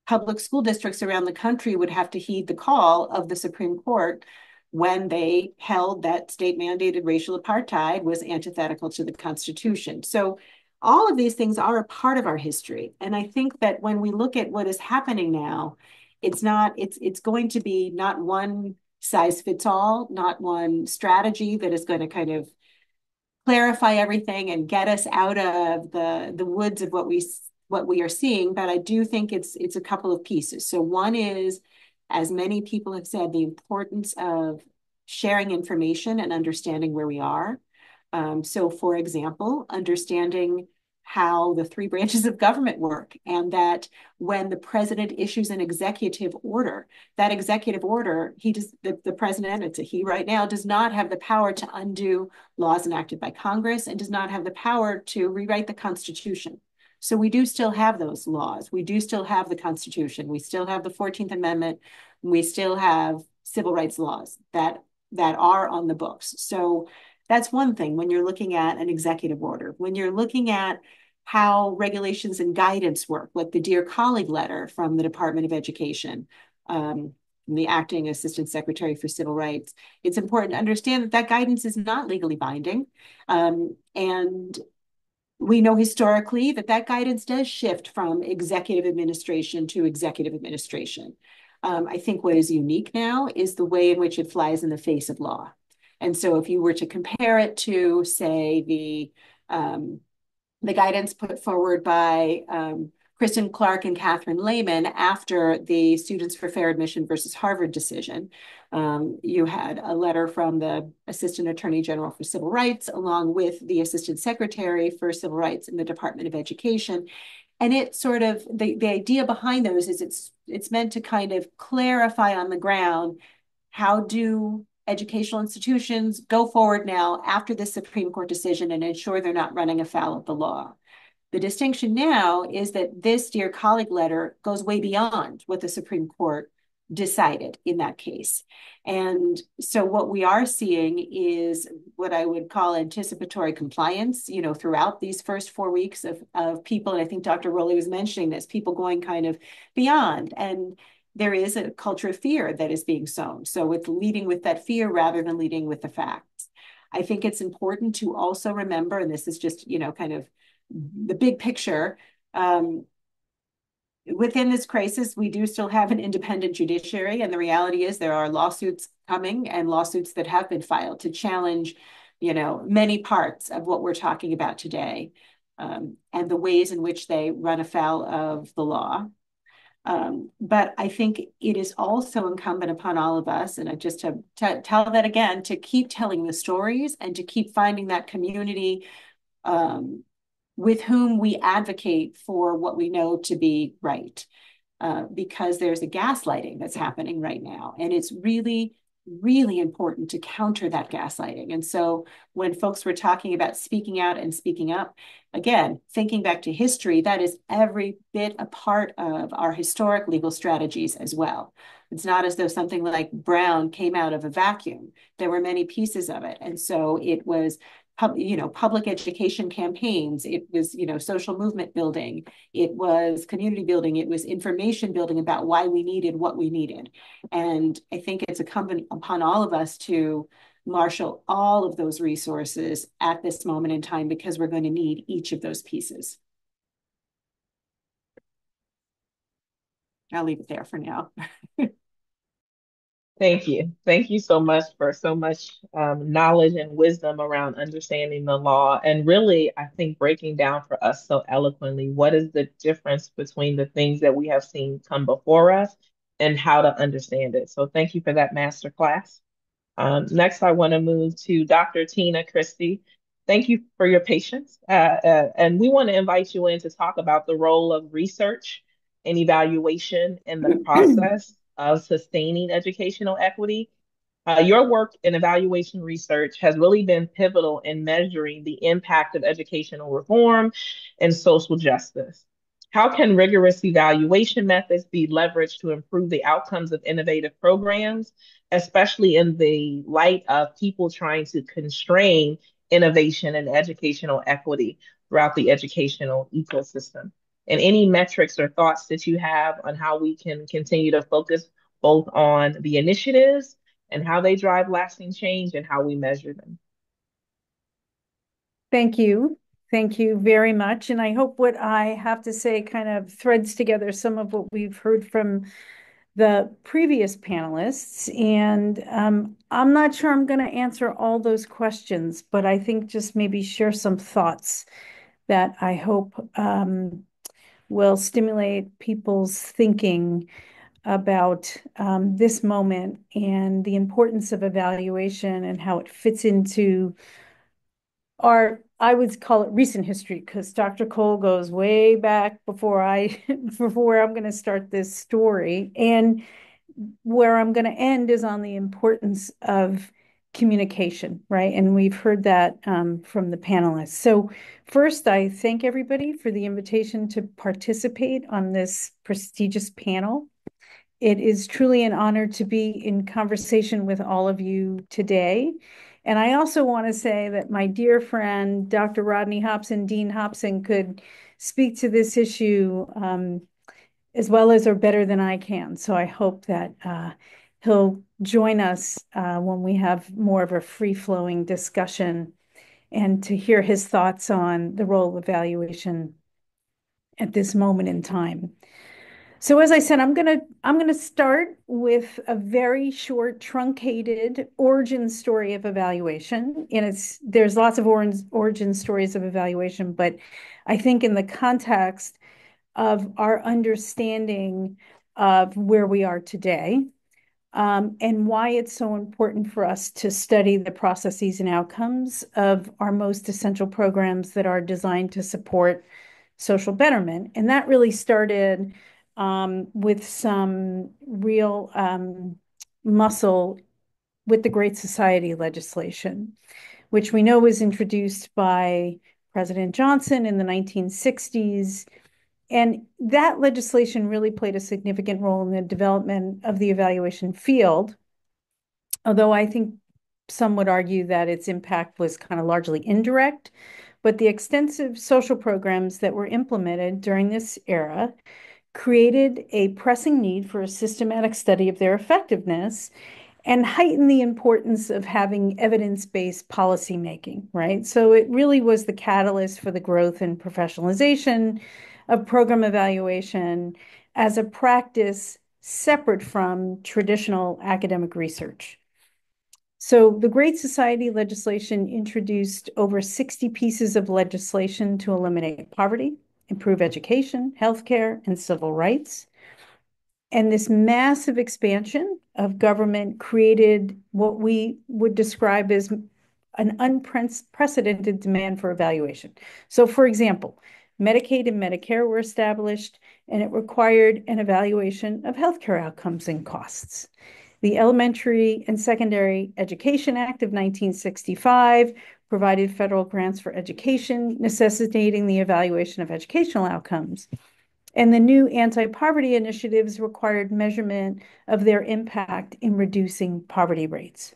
public school districts around the country would have to heed the call of the Supreme Court when they held that state-mandated racial apartheid was antithetical to the Constitution. So all of these things are a part of our history. And I think that when we look at what is happening now, it's going to be not one size fits all, not one strategy that is going to kind of clarify everything and get us out of the woods of what we are seeing. But I do think it's a couple of pieces. So one is, as many people have said, the importance of sharing information and understanding where we are. So for example, understanding how the three branches of government work, and that when the president issues an executive order, that executive order, the president, it's a he right now, does not have the power to undo laws enacted by Congress and does not have the power to rewrite the Constitution. So we do still have those laws. We do still have the Constitution. We still have the 14th Amendment. We still have civil rights laws that are on the books. So that's one thing when you're looking at an executive order. When you're looking at how regulations and guidance work, like the Dear Colleague letter from the Department of Education, the acting assistant secretary for civil rights, it's important to understand that that guidance is not legally binding. And we know historically that that guidance does shift from executive administration to executive administration. I think what is unique now is the way in which it flies in the face of law. And so if you were to compare it to, say, the guidance put forward by Kristen Clark and Catherine Lehman after the Students for Fair Admission versus Harvard decision, you had a letter from the Assistant Attorney General for Civil Rights, along with the Assistant Secretary for Civil Rights in the Department of Education. And it sort of, the idea behind those is it's meant to kind of clarify on the ground, how do educational institutions go forward now after this Supreme Court decision and ensure they're not running afoul of the law. The distinction now is that this Dear Colleague letter goes way beyond what the Supreme Court decided in that case. And so what we are seeing is what I would call anticipatory compliance, throughout these first 4 weeks of people. And I think Dr. Rowley was mentioning this, people going kind of beyond. And there is a culture of fear that is being sown. So it's leading with that fear rather than leading with the facts. I think it's important to also remember, and this is just, kind of the big picture, within this crisis, we do still have an independent judiciary. And the reality is there are lawsuits coming and lawsuits that have been filed to challenge, many parts of what we're talking about today, and the ways in which they run afoul of the law. But I think it is also incumbent upon all of us, and just to tell that again, to keep telling the stories and to keep finding that community with whom we advocate for what we know to be right, because there's a gaslighting that's happening right now. And it's really, really important to counter that gaslighting. And so when folks were talking about speaking out and speaking up, again, thinking back to history, that is every bit a part of our historic legal strategies as well. It's not as though something like Brown came out of a vacuum. There were many pieces of it. And so it was public education campaigns, it was, social movement building, it was community building, it was information building about why we needed what we needed. And I think it's incumbent upon all of us to marshal all of those resources at this moment in time, because we're going to need each of those pieces. I'll leave it there for now. Thank you. Thank you so much for so much knowledge and wisdom around understanding the law. And really, I think breaking down for us so eloquently, what is the difference between the things that we have seen come before us and how to understand it. So thank you for that masterclass. Next, I want to move to Dr. Tina Christie. Thank you for your patience. And we want to invite you in to talk about the role of research and evaluation in the process of sustaining educational equity. Your work in evaluation research has really been pivotal in measuring the impact of educational reform and social justice. How can rigorous evaluation methods be leveraged to improve the outcomes of innovative programs, especially in the light of people trying to constrain innovation and educational equity throughout the educational ecosystem? And any metrics or thoughts that you have on how we can continue to focus both on the initiatives and how they drive lasting change and how we measure them. Thank you. Thank you very much. And I hope what I have to say kind of threads together some of what we've heard from the previous panelists. And I'm not sure I'm going to answer all those questions, but I think just maybe share some thoughts that I hope will stimulate people's thinking about this moment and the importance of evaluation and how it fits into our I would call it recent history because Dr. Cole goes way back before before I'm going to start this story. And where I'm going to end is on the importance of communication, right? And we've heard that from the panelists. So first, I thank everybody for the invitation to participate on this prestigious panel. It is truly an honor to be in conversation with all of you today. And I also want to say that my dear friend, Dr. Rodney Hobson, Dean Hobson, could speak to this issue as well as or better than I can. So I hope that he'll join us when we have more of a free-flowing discussion and to hear his thoughts on the role of evaluation at this moment in time. So as I said, I'm gonna start with a very short, truncated origin story of evaluation. And there's lots of origin stories of evaluation, but I think in the context of our understanding of where we are today, and why it's so important for us to study the processes and outcomes of our most essential programs that are designed to support social betterment. And that really started with some real muscle with the Great Society legislation, which we know was introduced by President Johnson in the 1960s. And that legislation really played a significant role in the development of the evaluation field, although I think some would argue that its impact was kind of largely indirect. But the extensive social programs that were implemented during this era created a pressing need for a systematic study of their effectiveness and heightened the importance of having evidence-based policymaking, right? So it really was the catalyst for the growth and professionalization of program evaluation as a practice separate from traditional academic research. So the Great Society legislation introduced over 60 pieces of legislation to eliminate poverty, improve education, healthcare, and civil rights. And this massive expansion of government created what we would describe as an unprecedented demand for evaluation. So, for example, Medicaid and Medicare were established, and it required an evaluation of healthcare outcomes and costs. The Elementary and Secondary Education Act of 1965 provided federal grants for education, necessitating the evaluation of educational outcomes. And the new anti-poverty initiatives required measurement of their impact in reducing poverty rates.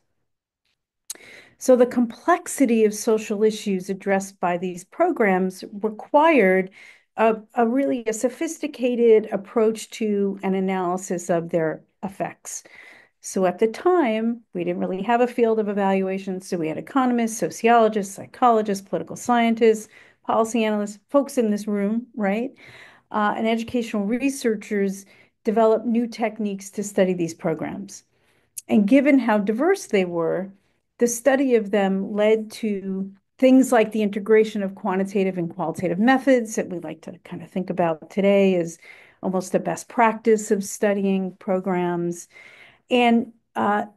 So the complexity of social issues addressed by these programs required a really sophisticated approach to an analysis of their effects. So at the time, we didn't really have a field of evaluation. So we had economists, sociologists, psychologists, political scientists, policy analysts, folks in this room, right? And educational researchers developed new techniques to study these programs. And given how diverse they were, the study of them led to things like the integration of quantitative and qualitative methods that we like to kind of think about today as almost a best practice of studying programs. And an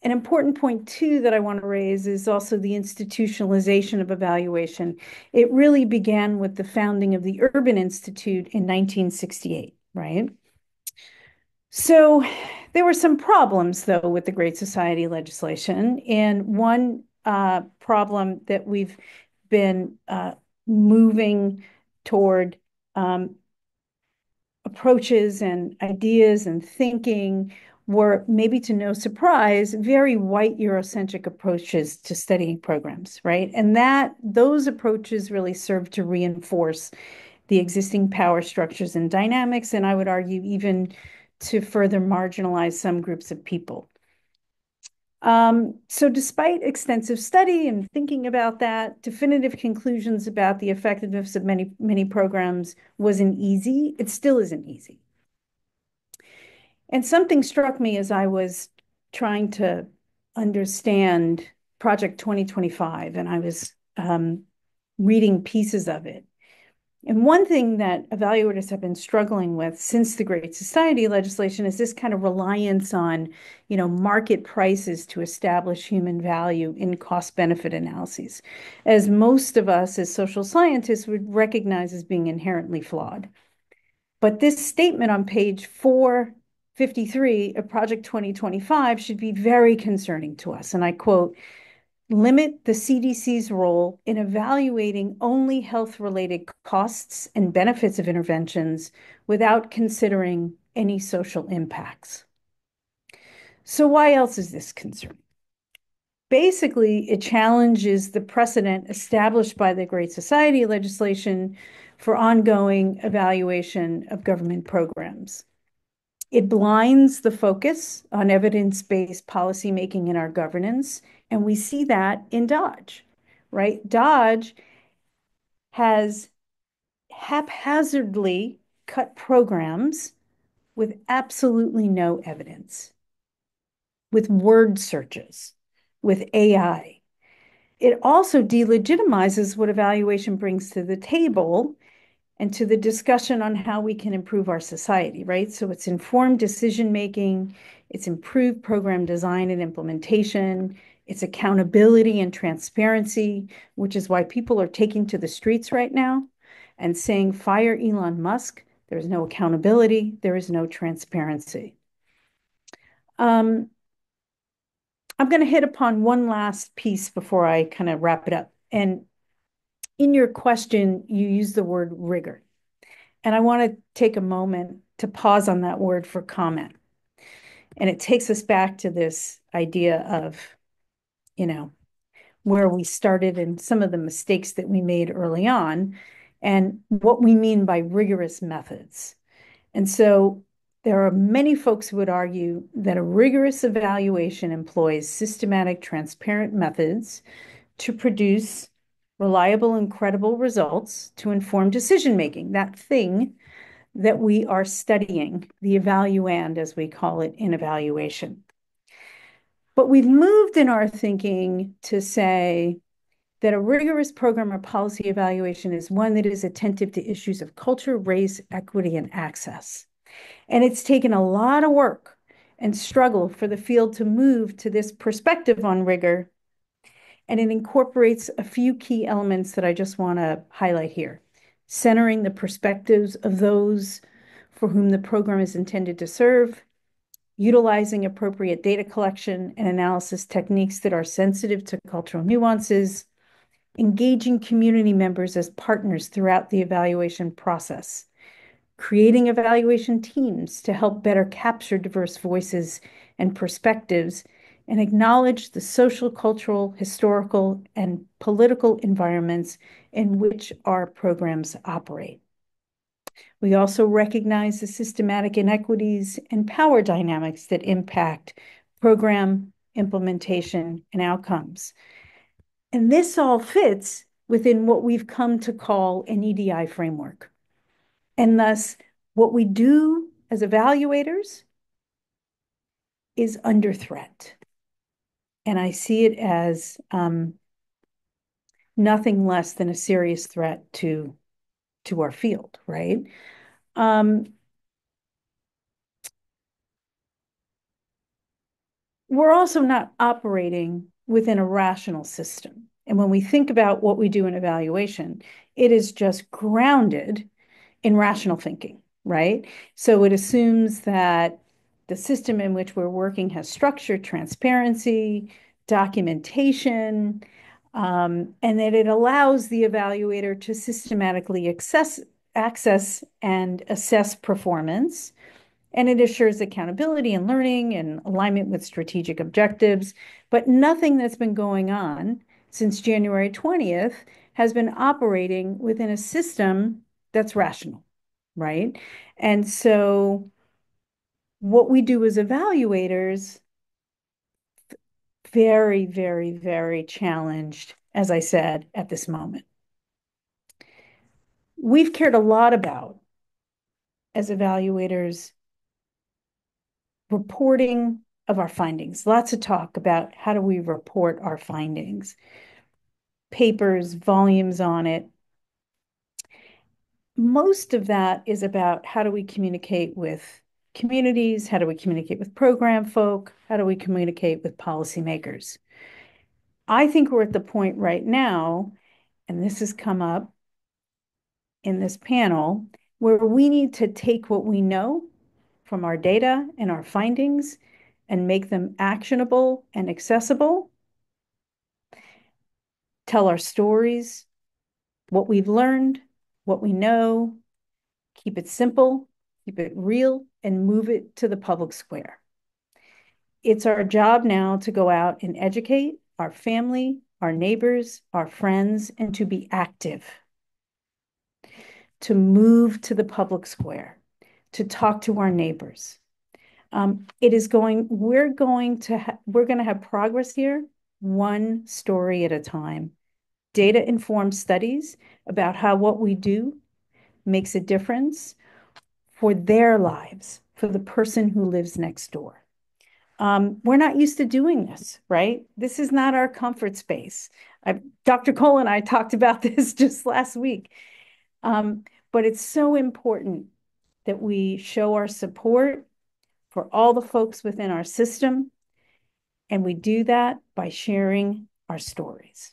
important point, too, that I want to raise is also the institutionalization of evaluation. It really began with the founding of the Urban Institute in 1968, right? So there were some problems, though, with the Great Society legislation. And one problem that we've been moving toward approaches and ideas and thinking were, maybe to no surprise, very white Eurocentric approaches to studying programs, right? And those approaches really serve to reinforce the existing power structures and dynamics, and I would argue even to further marginalize some groups of people. So despite extensive study and thinking about that, definitive conclusions about the effectiveness of many programs wasn't easy. It still isn't easy. And something struck me as I was trying to understand Project 2025, and I was reading pieces of it. And one thing that evaluators have been struggling with since the Great Society legislation is this kind of reliance on, market prices to establish human value in cost-benefit analyses, as most of us as social scientists would recognize as being inherently flawed. But this statement on page 453 of Project 2025 should be very concerning to us. And I quote, limit the CDC's role in evaluating only health-related costs and benefits of interventions without considering any social impacts. So why else is this concerning? Basically, it challenges the precedent established by the Great Society legislation for ongoing evaluation of government programs. It blinds the focus on evidence-based policymaking in our governance, and we see that in Dodge, right? Dodge has haphazardly cut programs with absolutely no evidence, with word searches, with AI. It also delegitimizes what evaluation brings to the table and to the discussion on how we can improve our society, right? So it's informed decision making, it's improved program design and implementation, it's accountability and transparency, which is why people are taking to the streets right now and saying, fire Elon Musk. There's no accountability, there is no transparency. I'm going to hit upon one last piece before I kind of wrap it up. And in your question, you use the word rigor. And I want to take a moment to pause on that word for comment. And it takes us back to this idea of, where we started and some of the mistakes that we made early on and what we mean by rigorous methods. And so there are many folks who would argue that a rigorous evaluation employs systematic, transparent methods to produce reliable and credible results to inform decision making, that thing that we are studying, the evaluand, as we call it in evaluation. But we've moved in our thinking to say that a rigorous program or policy evaluation is one that is attentive to issues of culture, race, equity, and access. And it's taken a lot of work and struggle for the field to move to this perspective on rigor. And it incorporates a few key elements that I just want to highlight here. Centering the perspectives of those for whom the program is intended to serve, utilizing appropriate data collection and analysis techniques that are sensitive to cultural nuances, engaging community members as partners throughout the evaluation process, creating evaluation teams to help better capture diverse voices and perspectives, and acknowledge the social, cultural, historical, and political environments in which our programs operate. We also recognize the systematic inequities and power dynamics that impact program implementation and outcomes. And this all fits within what we've come to call an EDI framework. And thus, what we do as evaluators is under threat. And I see it as nothing less than a serious threat to our field, right? We're also not operating within a rational system. And when we think about what we do in evaluation, it is just grounded in rational thinking, right? So it assumes that the system in which we're working has structure, transparency, documentation, and that it allows the evaluator to systematically access and assess performance. And it assures accountability and learning and alignment with strategic objectives. But nothing that's been going on since January 20th has been operating within a system that's rational, right? And so what we do as evaluators, very, very, very challenged, as I said, at this moment. We've cared a lot about, as evaluators, reporting of our findings. Lots of talk about how do we report our findings, papers, volumes on it. most of that is about how do we communicate with communities? How do we communicate with program folk? How do we communicate with policymakers? I think we're at the point right now, and this has come up in this panel, where we need to take what we know from our data and our findings and make them actionable and accessible, tell our stories, what we've learned, what we know, keep it simple, keep it real, and move it to the public square. It's our job now to go out and educate our family, our neighbors, our friends, and to be active, to move to the public square, to talk to our neighbors. We're going to have progress here, one story at a time. Data-informed studies about how what we do makes a difference for their lives, for the person who lives next door. We're not used to doing this, right? This is not our comfort space. Dr. Cole and I talked about this just last week. But it's so important that we show our support for all the folks within our system, and we do that by sharing our stories.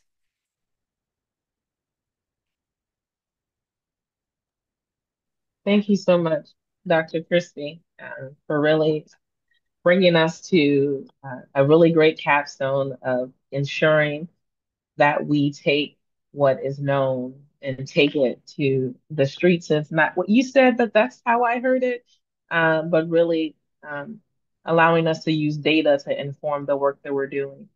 Thank you so much, Dr. Christie, for really bringing us to a really great capstone of ensuring that we take what is known and take it to the streets. It's not what you said, but that's how I heard it, but really allowing us to use data to inform the work that we're doing.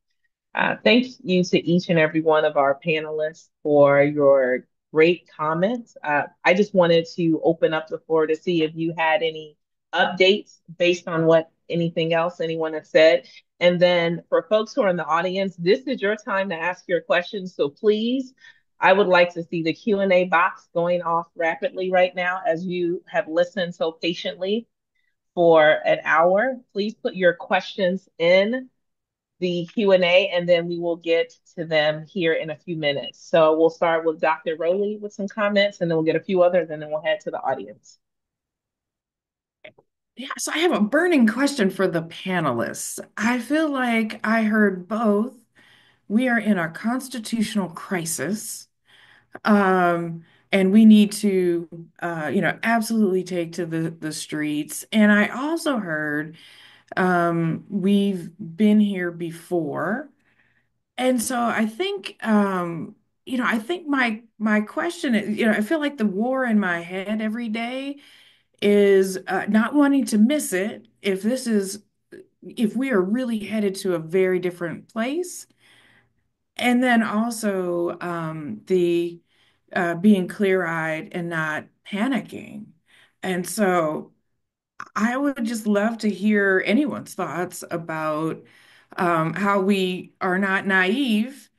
Thank you to each and every one of our panelists for your great comments. I just wanted to open up the floor to see if you had any updates based on what anything else anyone has said. And then for folks who are in the audience, this is your time to ask your questions. So please, I would like to see the Q&A box going off rapidly right now as you have listened so patiently for an hour. Please put your questions in the Q&A, and then we will get to them here in a few minutes. So we'll start with Dr. Rowley with some comments, and then we'll get a few others, and then we'll head to the audience. Yeah, so I have a burning question for the panelists. I feel like I heard both. We are in a constitutional crisis, and we need to, absolutely take to the streets. And I also heard we've been here before. And so I think, I think my question is, I feel like the war in my head every day is not wanting to miss it if we are really headed to a very different place. And then also the being clear-eyed and not panicking. And so I would just love to hear anyone's thoughts about how we are not naive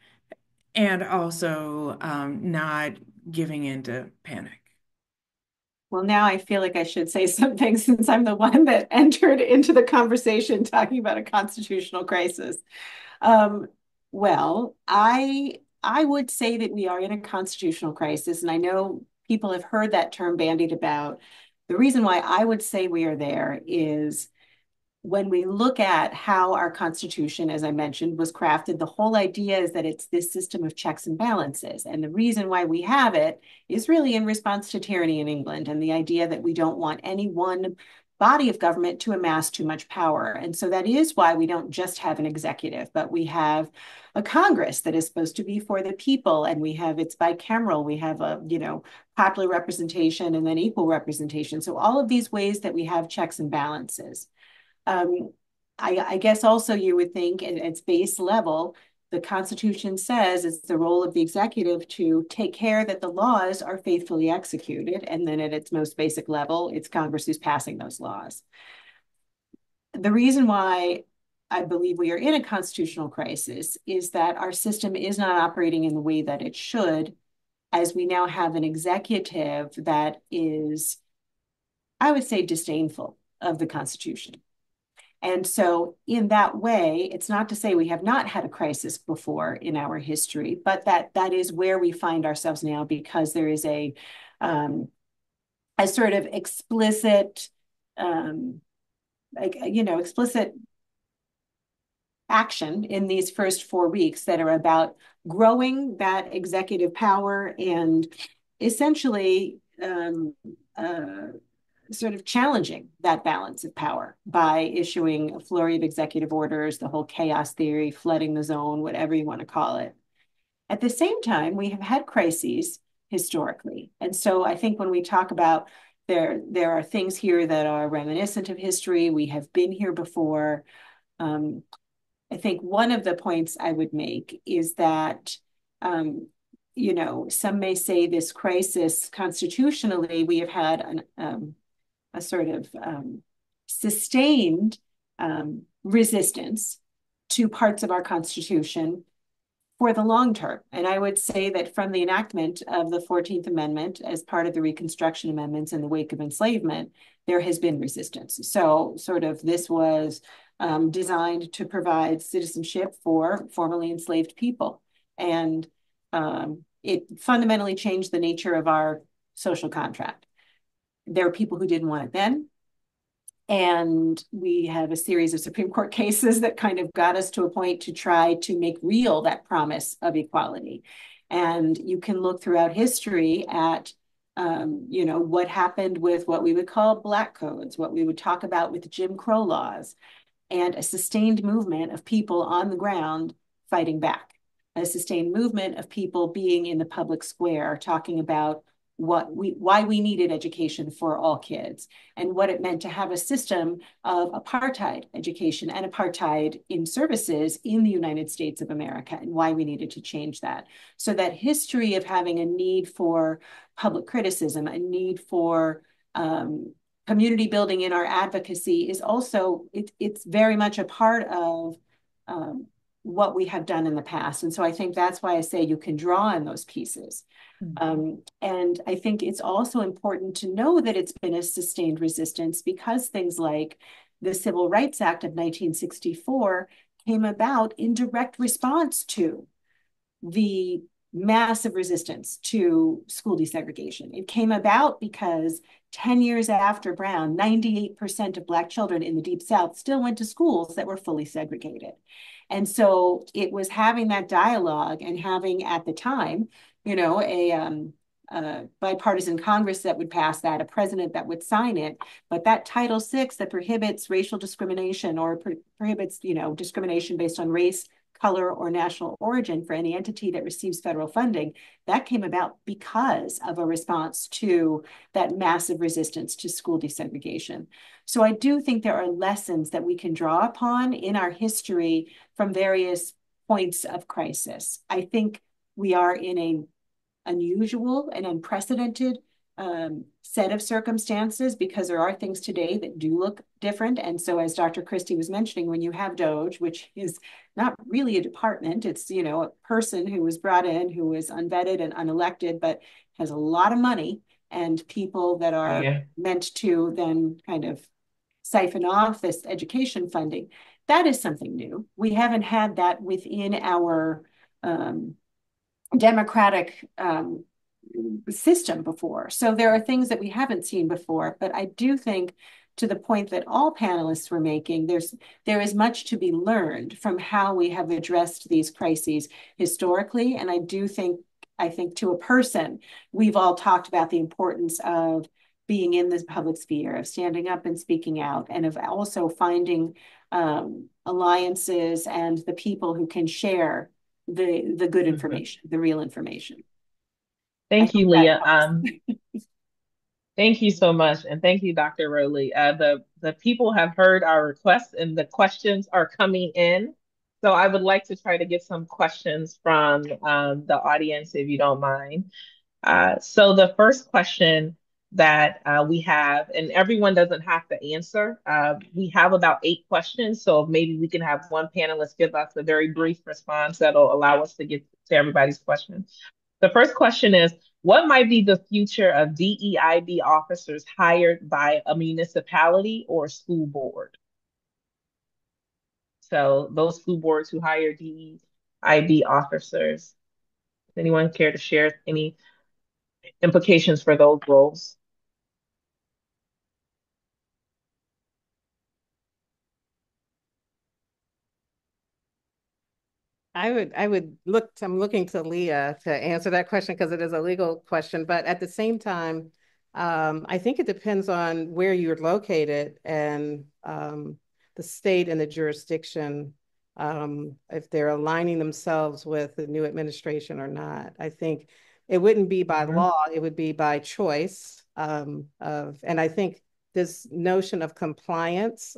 and also not giving into panic. Well, now I feel like I should say something since I'm the one that entered into the conversation talking about a constitutional crisis. Well, I would say that we are in a constitutional crisis, and I know people have heard that term bandied about. The reason why I would say we are there is when we look at how our Constitution, as I mentioned, was crafted, the whole idea is that it's this system of checks and balances. And the reason why we have it is really in response to tyranny in England and the idea that we don't want any one body of government to amass too much power. And so that is why we don't just have an executive, but we have a Congress that is supposed to be for the people, and it's bicameral. We have popular representation and then equal representation. So all of these ways that we have checks and balances. I guess also you would think at its base level, the Constitution says it's the role of the executive to take care that the laws are faithfully executed. And then at its most basic level, it's Congress who's passing those laws. The reason why I believe we are in a constitutional crisis is that our system is not operating in the way that it should, as we now have an executive that is, I would say, disdainful of the Constitution. And so in that way, it's not to say we have not had a crisis before in our history, but that is where we find ourselves now because there is a a sort of explicit, explicit action in these first 4 weeks that are about growing that executive power and essentially sort of challenging that balance of power by issuing a flurry of executive orders, the whole chaos theory, flooding the zone, whatever you want to call it. At the same time, we have had crises historically. And so I think when we talk about there are things here that are reminiscent of history. We have been here before. I think one of the points I would make is that, some may say this crisis constitutionally, we have had a sort of sustained resistance to parts of our Constitution for the long term. And I would say that from the enactment of the 14th Amendment as part of the Reconstruction Amendments in the wake of enslavement, there has been resistance. So sort of this was designed to provide citizenship for formerly enslaved people. And it fundamentally changed the nature of our social contract. There are people who didn't want it then. And we have a series of Supreme Court cases that kind of got us to a point to try to make real that promise of equality. And you can look throughout history at what happened with what we would call Black codes, what we would talk about with Jim Crow laws, and a sustained movement of people on the ground fighting back, a sustained movement of people being in the public square talking about why we needed education for all kids and what it meant to have a system of apartheid education and apartheid in services in the United States of America and why we needed to change that. So that history of having a need for public criticism, a need for community building in our advocacy is also, it's very much a part of what we have done in the past. And so I think that's why I say you can draw on those pieces. And I think it's also important to know that it's been a sustained resistance because things like the Civil Rights Act of 1964 came about in direct response to the massive resistance to school desegregation. It came about because 10 years after Brown, 98% of Black children in the Deep South still went to schools that were fully segregated. And so it was having that dialogue and having at the time, a bipartisan Congress that would pass that, a president that would sign it. But that Title VI that prohibits racial discrimination or prohibits, discrimination based on race, color, or national origin for any entity that receives federal funding, that came about because of a response to that massive resistance to school desegregation. So I do think there are lessons that we can draw upon in our history from various points of crisis. I think we are in an unusual and unprecedented set of circumstances because there are things today that do look different. And so as Dr. Christie was mentioning, when you have DOGE, which is not really a department, it's, a person who was brought in, who is unvetted and unelected, but has a lot of money and people that are meant to then kind of siphon off this education funding. That is something new. We haven't had that within our democratic system before. So there are things that we haven't seen before, but I do think to the point that all panelists were making, there is much to be learned from how we have addressed these crises historically. And I think to a person, we've all talked about the importance of being in this public sphere, of standing up and speaking out, and of also finding alliances and the people who can share the good information, the real information. Thank you, Leah. Thank you so much. And thank you, Dr. Rowley. The people have heard our requests and the questions are coming in. So I would like to try to get some questions from the audience, if you don't mind. So the first question that we have, and everyone doesn't have to answer, we have about 8 questions. So maybe we can have one panelist give us a very brief response that'll allow us to get to everybody's questions. The first question is, what might be the future of DEIB officers hired by a municipality or school board? So those school boards who hire DEIB officers, does anyone care to share any implications for those roles? I'm looking to Leah to answer that question because it is a legal question, but at the same time, I think it depends on where you're located and the state and the jurisdiction, if they're aligning themselves with the new administration or not. I think it wouldn't be by law, it would be by choice and I think this notion of compliance,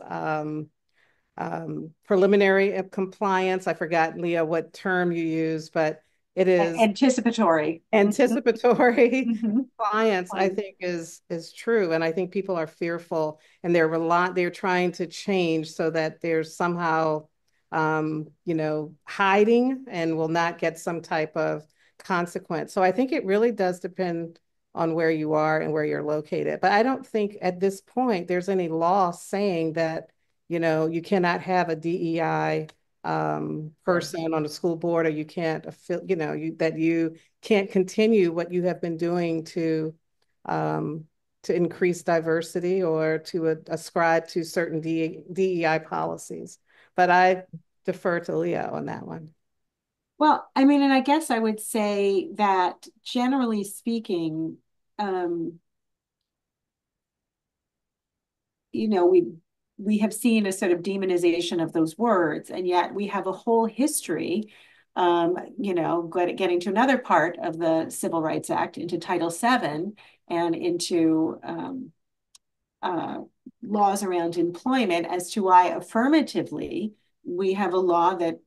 preliminary compliance. I forgot, Leah, what term you use, but it is Anticipatory. anticipatory Mhm. compliance, I think is true. And I think people are fearful and they're trying to change so that they're somehow hiding and will not get some type of consequence. So I think it really does depend on where you are and where you're located. But I don't think at this point there's any law saying that you cannot have a DEI person on the school board, or you can't, that you can't continue what you have been doing to increase diversity or to ascribe to certain DEI policies. But I defer to Leo on that one. Well, I mean, and I guess I would say that generally speaking, um, you know, we have seen a sort of demonization of those words, and yet we have a whole history, getting to another part of the Civil Rights Act, into Title VII, and into uh, laws around employment, as to why affirmatively we have a law that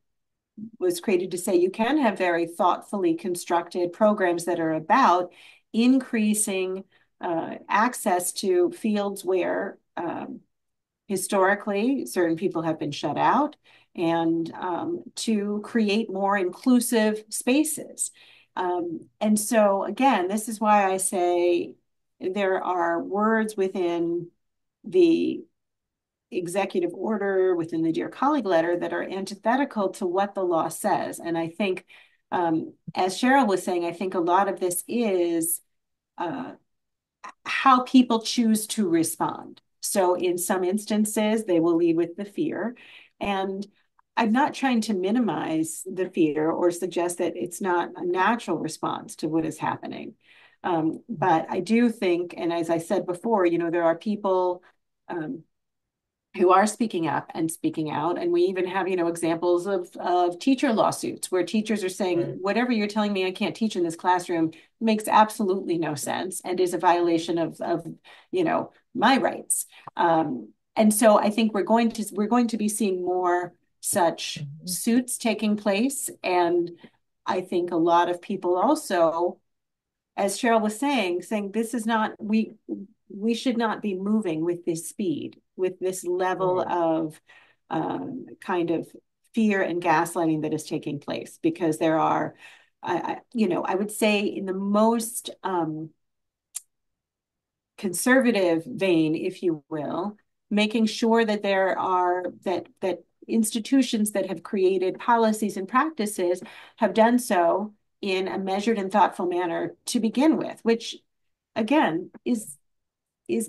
was created to say you can have very thoughtfully constructed programs that are about increasing access to fields where historically certain people have been shut out, and to create more inclusive spaces. And so, again, this is why I say there are words within the executive order, within the Dear Colleague letter, that are antithetical to what the law says. And I think, as Cheryl was saying, I think a lot of this is how people choose to respond. So in some instances, they will lead with the fear. And I'm not trying to minimize the fear or suggest that it's not a natural response to what is happening. But I do think, and as I said before, there are people who are speaking up and speaking out. And we even have, examples of teacher lawsuits where teachers are saying, whatever you're telling me I can't teach in this classroom makes absolutely no sense and is a violation of my rights. And so I think we're going to be seeing more such suits taking place. And I think a lot of people also, as Cheryl was saying this is not, we should not be moving with this speed, with this level of kind of fear and gaslighting that is taking place, because there are, I would say, in the most conservative vein, if you will, making sure that there are that institutions that have created policies and practices have done so in a measured and thoughtful manner to begin with, which again is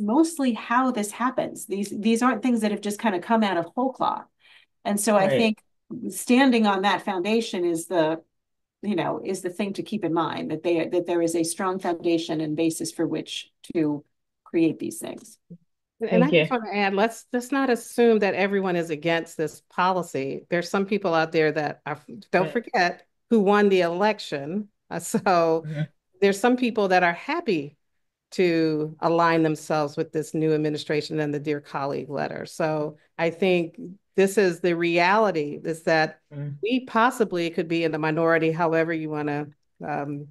mostly how this happens. These aren't things that have just kind of come out of whole cloth. And so I think standing on that foundation is the thing to keep in mind, that there is a strong foundation and basis for which to create these things. And I just want to add, let's not assume that everyone is against this policy. There's some people out there that don't forget, who won the election. So there's some people that are happy to align themselves with this new administration and the Dear Colleague letter. So I think this is the reality, is that we possibly could be in the minority, however you want to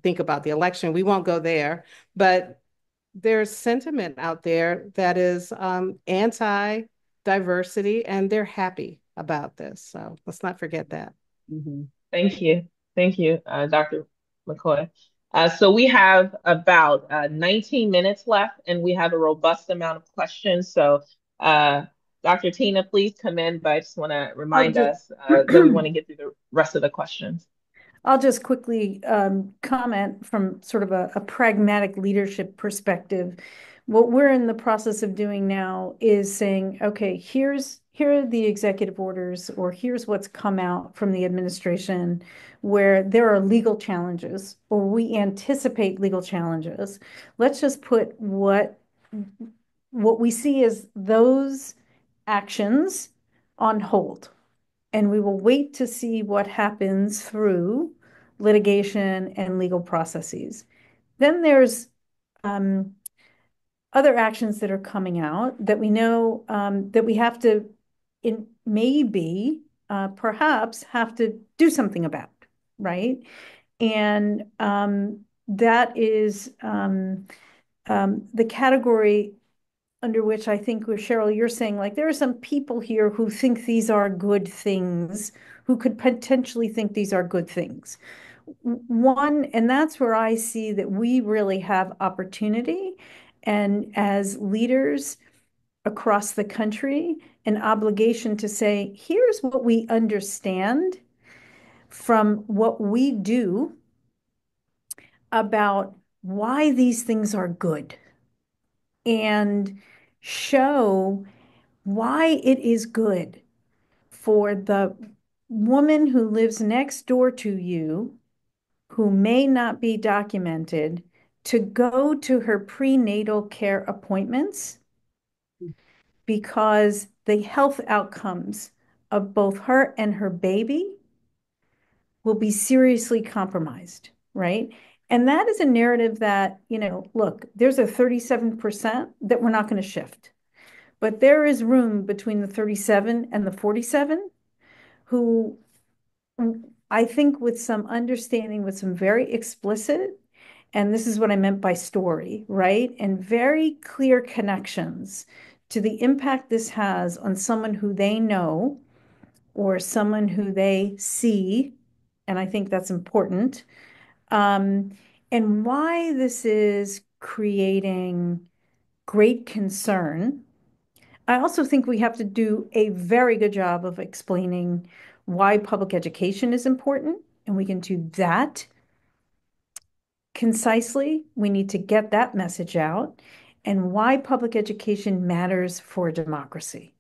think about the election. We won't go there, but there's sentiment out there that is anti-diversity, and they're happy about this. So let's not forget that. Thank you. Thank you, Dr. McCoy. So we have about 19 minutes left, and we have a robust amount of questions. So Dr. Tina, please come in, but I just want to remind us that we want to get through the rest of the questions. I'll just quickly comment from sort of a pragmatic leadership perspective. What we're in the process of doing now is saying, okay, here's here are the executive orders, or here's what's come out from the administration where there are legal challenges, or we anticipate legal challenges. Let's just put what we see as those actions on hold, and we will wait to see what happens through litigation and legal processes. Then there's other actions that are coming out that we know that we have to, maybe, perhaps have to do something about, right? And that is the category under which I think, Cheryl, you're saying, like, there are some people here who think these are good things, who could potentially think these are good things. One, and that's where I see that we really have opportunity, and as leaders across the country, an obligation to say, here's what we understand from what we do about why these things are good, and show why it is good for the woman who lives next door to you, who may not be documented, to go to her prenatal care appointments, because the health outcomes of both her and her baby will be seriously compromised, right? And that is a narrative that, look, there's a 37% that we're not going to shift. But there is room between the 37 and the 47 who, I think, with some understanding, with some very explicit, and this is what I meant by story, right? And very clear connections to the impact this has on someone who they know or someone who they see. And I think that's important. And why this is creating great concern. I also think we have to do a very good job of explaining why public education is important, and we can do that concisely. We need to get that message out, and why public education matters for democracy.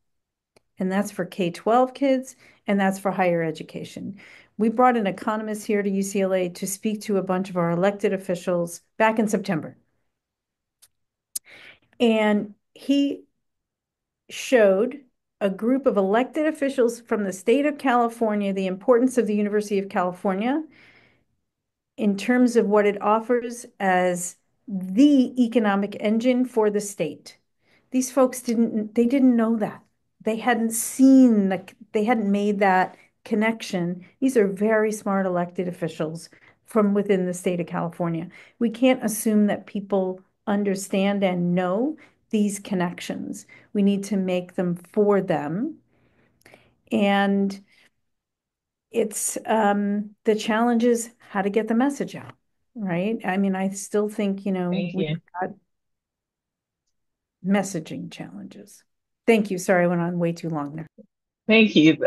And that's for K-12 kids, and that's for higher education. We brought an economist here to UCLA to speak to a bunch of our elected officials back in September. And he showed a group of elected officials from the state of California the importance of the University of California in terms of what it offers as the economic engine for the state. These folks didn't know that. They hadn't made that connection. These are very smart elected officials from within the state of California. We can't assume that people understand and know these connections. We need to make them for them. And it's the challenge is how to get the message out, right? I mean, I still think, Thank we've you. got messaging challenges. Thank you. Sorry, I went on way too long there. Thank you.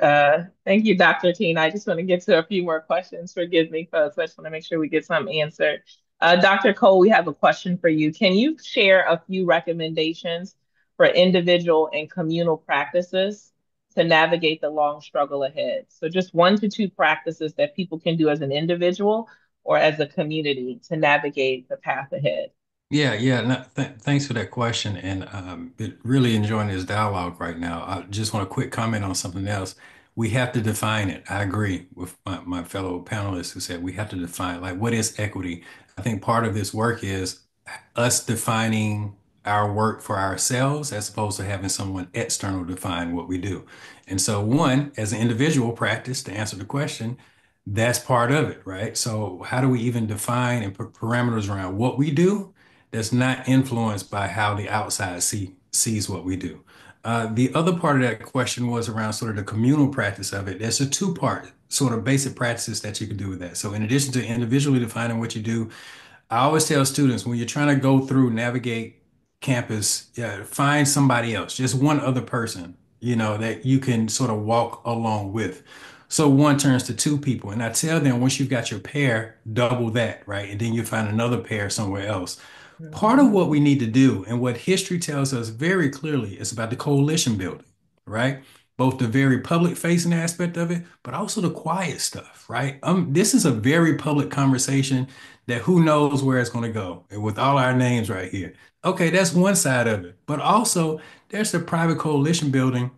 Thank you, Dr. Teen. I just want to get to a few more questions. Forgive me, folks. I just want to make sure we get some answered. Dr. Cole, we have a question for you. Can you share a few recommendations for individual and communal practices to navigate the long struggle ahead? So just 1 to 2 practices that people can do as an individual or as a community to navigate the path ahead. Yeah, yeah. No, thanks for that question, and really enjoying this dialogue right now. I just want a quick comment on something else. We have to define it. I agree with my fellow panelists who said we have to define, like, what is equity. I think part of this work is us defining our work for ourselves as opposed to having someone external define what we do. And so, one, as an individual practice, to answer the question, that's part of it, right? So, how do we even define and put parameters around what we do that's not influenced by how the outside sees what we do? The other part of that question was around sort of the communal practice of it. There's a two-part sort of basic practices that you can do with that. So in addition to individually defining what you do, I always tell students when you're trying to go through, navigate campus, yeah, find somebody else, just one other person, that you can sort of walk along with. So one turns to two people. And I tell them once you've got your pair, double that, right? And then you find another pair somewhere else. Part of what we need to do and what history tells us very clearly is about the coalition building, right? both the very public facing aspect of it, but also the quiet stuff, right? This is a very public conversation that who knows where it's going to go, and with all our names right here. Okay, that's one side of it, but also there's the private coalition building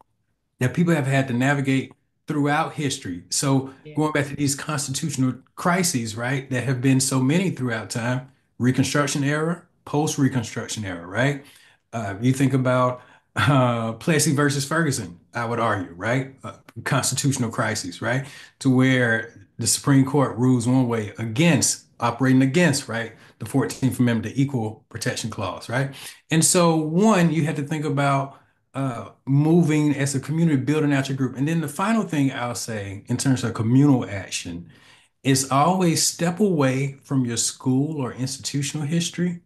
that people have had to navigate throughout history. So Yeah. going back to these constitutional crises, right, that have been so many throughout time, Reconstruction era, post-Reconstruction era, right? You think about Plessy versus Ferguson, I would argue, right? Constitutional crisis, right? To where the Supreme Court rules one way against, operating against, right? The 14th Amendment, the Equal Protection Clause, right? And so, one, you had to think about moving as a community, building out your group. And then the final thing I'll say in terms of communal action is always step away from your school or institutional history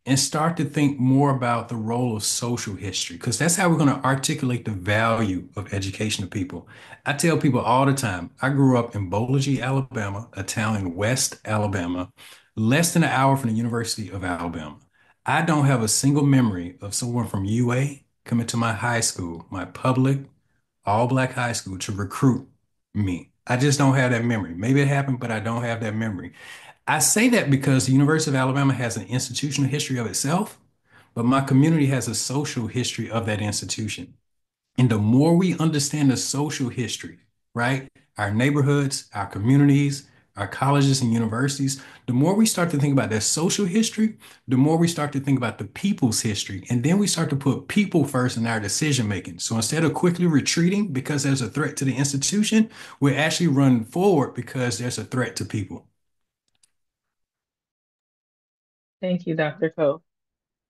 and start to think more about the role of social history, because that's how we're going to articulate the value of education to people. I tell people all the time, I grew up in Bologna, Alabama, a town in West Alabama, less than an hour from the University of Alabama. I don't have a single memory of someone from UA coming to my high school, my public, all black high school, to recruit me. I just don't have that memory. Maybe it happened, but I don't have that memory. I say that because the University of Alabama has an institutional history of itself, but my community has a social history of that institution. And the more we understand the social history, right? Our neighborhoods, our communities, our colleges and universities, the more we start to think about that social history, the more we start to think about the people's history. And then we start to put people first in our decision making. So instead of quickly retreating because there's a threat to the institution, we're actually running forward because there's a threat to people. Thank you, Dr. Coe.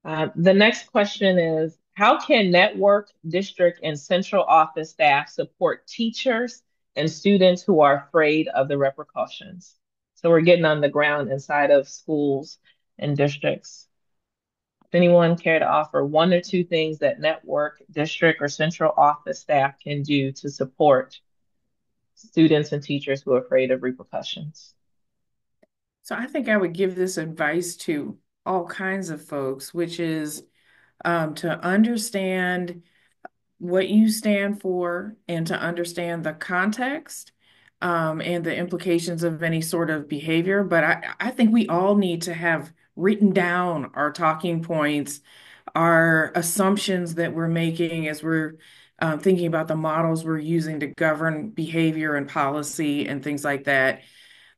The next question is, how can network, district, and central office staff support teachers and students who are afraid of the repercussions? So we're getting on the ground inside of schools and districts. If anyone care to offer one or two things that network, district, or central office staff can do to support students and teachers who are afraid of repercussions? So I think I would give this advice to all kinds of folks, which is to understand what you stand for and to understand the context and the implications of any sort of behavior. But I think we all need to have written down our talking points, our assumptions that we're making as we're thinking about the models we're using to govern behavior and policy and things like that.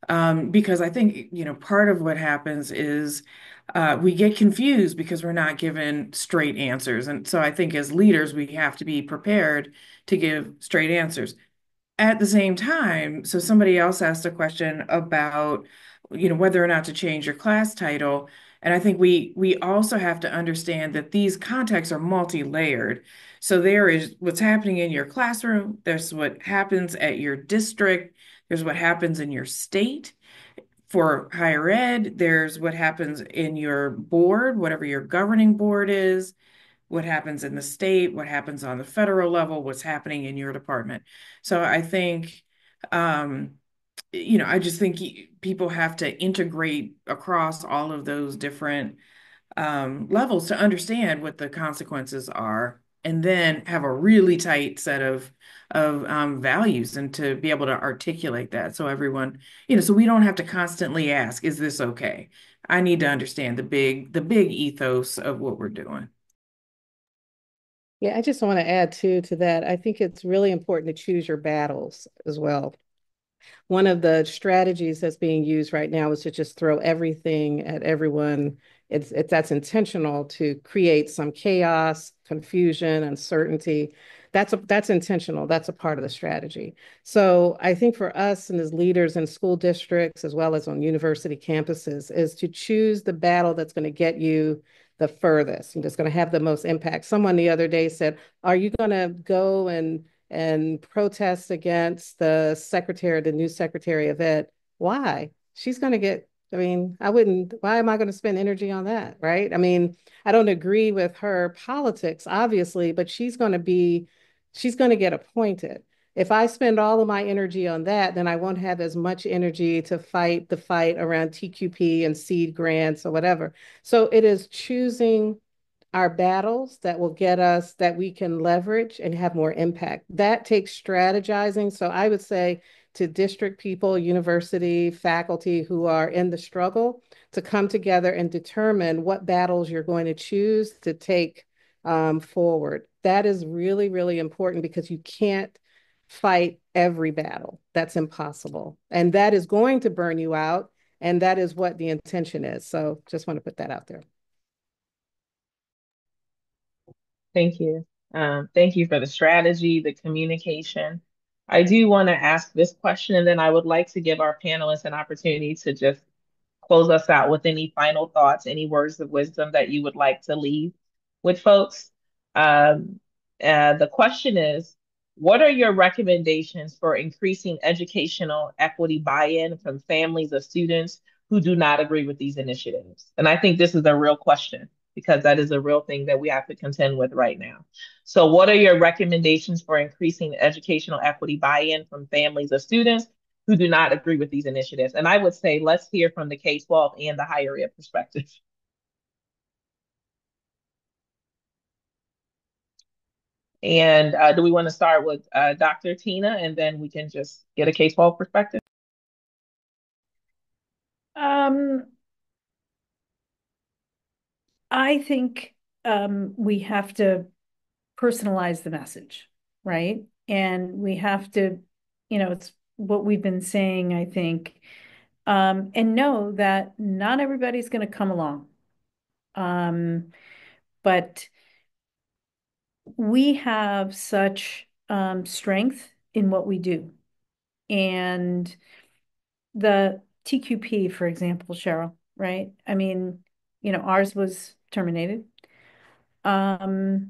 Because I think, part of what happens is we get confused because we're not given straight answers. And so I think as leaders, we have to be prepared to give straight answers. At the same time, so somebody else asked a question about, whether or not to change your class title. And I think we also have to understand that these contexts are multi-layered. So there is what's happening in your classroom, there's what happens at your district, there's what happens in your state. For higher ed, there's what happens in your board, whatever your governing board is, what happens in the state, what happens on the federal level, what's happening in your department. So I think, I just think people have to integrate across all of those different levels to understand what the consequences are, and then have a really tight set of values and to be able to articulate that so everyone, so we don't have to constantly ask, is this okay? I need to understand the big ethos of what we're doing. Yeah, I just want to add too to that. I think it's really important to choose your battles as well. One of the strategies that's being used right now is to just throw everything at everyone. It's that's intentional to create some chaos, confusion, uncertainty. That's intentional. That's a part of the strategy. So I think for us and as leaders in school districts as well as on university campuses is to choose the battle that's going to get you the furthest and that's going to have the most impact. Someone the other day said, "Are you going to go and protest against the new secretary of ed? Why? She's going to get, I mean, why am I going to spend energy on that? Right? I mean, I don't agree with her politics, obviously, but she's going to get appointed. If I spend all of my energy on that, then I won't have as much energy to fight the fight around TQP and seed grants or whatever. So it is choosing our battles that will get us that we can leverage and have more impact. That takes strategizing. So I would say to district people, university, faculty who are in the struggle to come together and determine what battles you're going to choose to take forward. That is really, really important because you can't fight every battle. That's impossible. And that is going to burn you out. And that is what the intention is. So just want to put that out there. Thank you. Thank you for the strategy, the communication. I do want to ask this question, and then I would like to give our panelists an opportunity to just close us out with any final thoughts, any words of wisdom that you would like to leave with folks. Um, the question is, what are your recommendations for increasing educational equity buy-in from families of students who do not agree with these initiatives? And I think this is a real question because that is a real thing that we have to contend with right now. So what are your recommendations for increasing educational equity buy-in from families of students who do not agree with these initiatives? And I would say, let's hear from the K-12 and the higher ed perspective. And do we want to start with Dr. Tina, and then we can just get a K-12 perspective? I think we have to personalize the message, right? And we have to, it's what we've been saying, I think, and know that not everybody's going to come along. But we have such strength in what we do. And the TQP, for example, Cheryl, right? I mean, ours was terminated. There's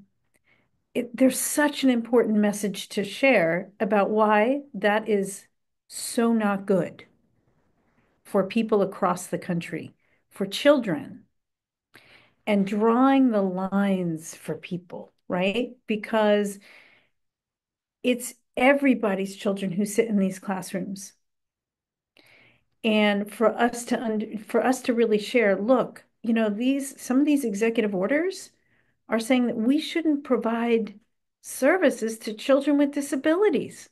such an important message to share about why that is so not good for people across the country, for children, and drawing the lines for people, right? Because it's everybody's children who sit in these classrooms. And for us to really share, look, some of these executive orders are saying that we shouldn't provide services to children with disabilities.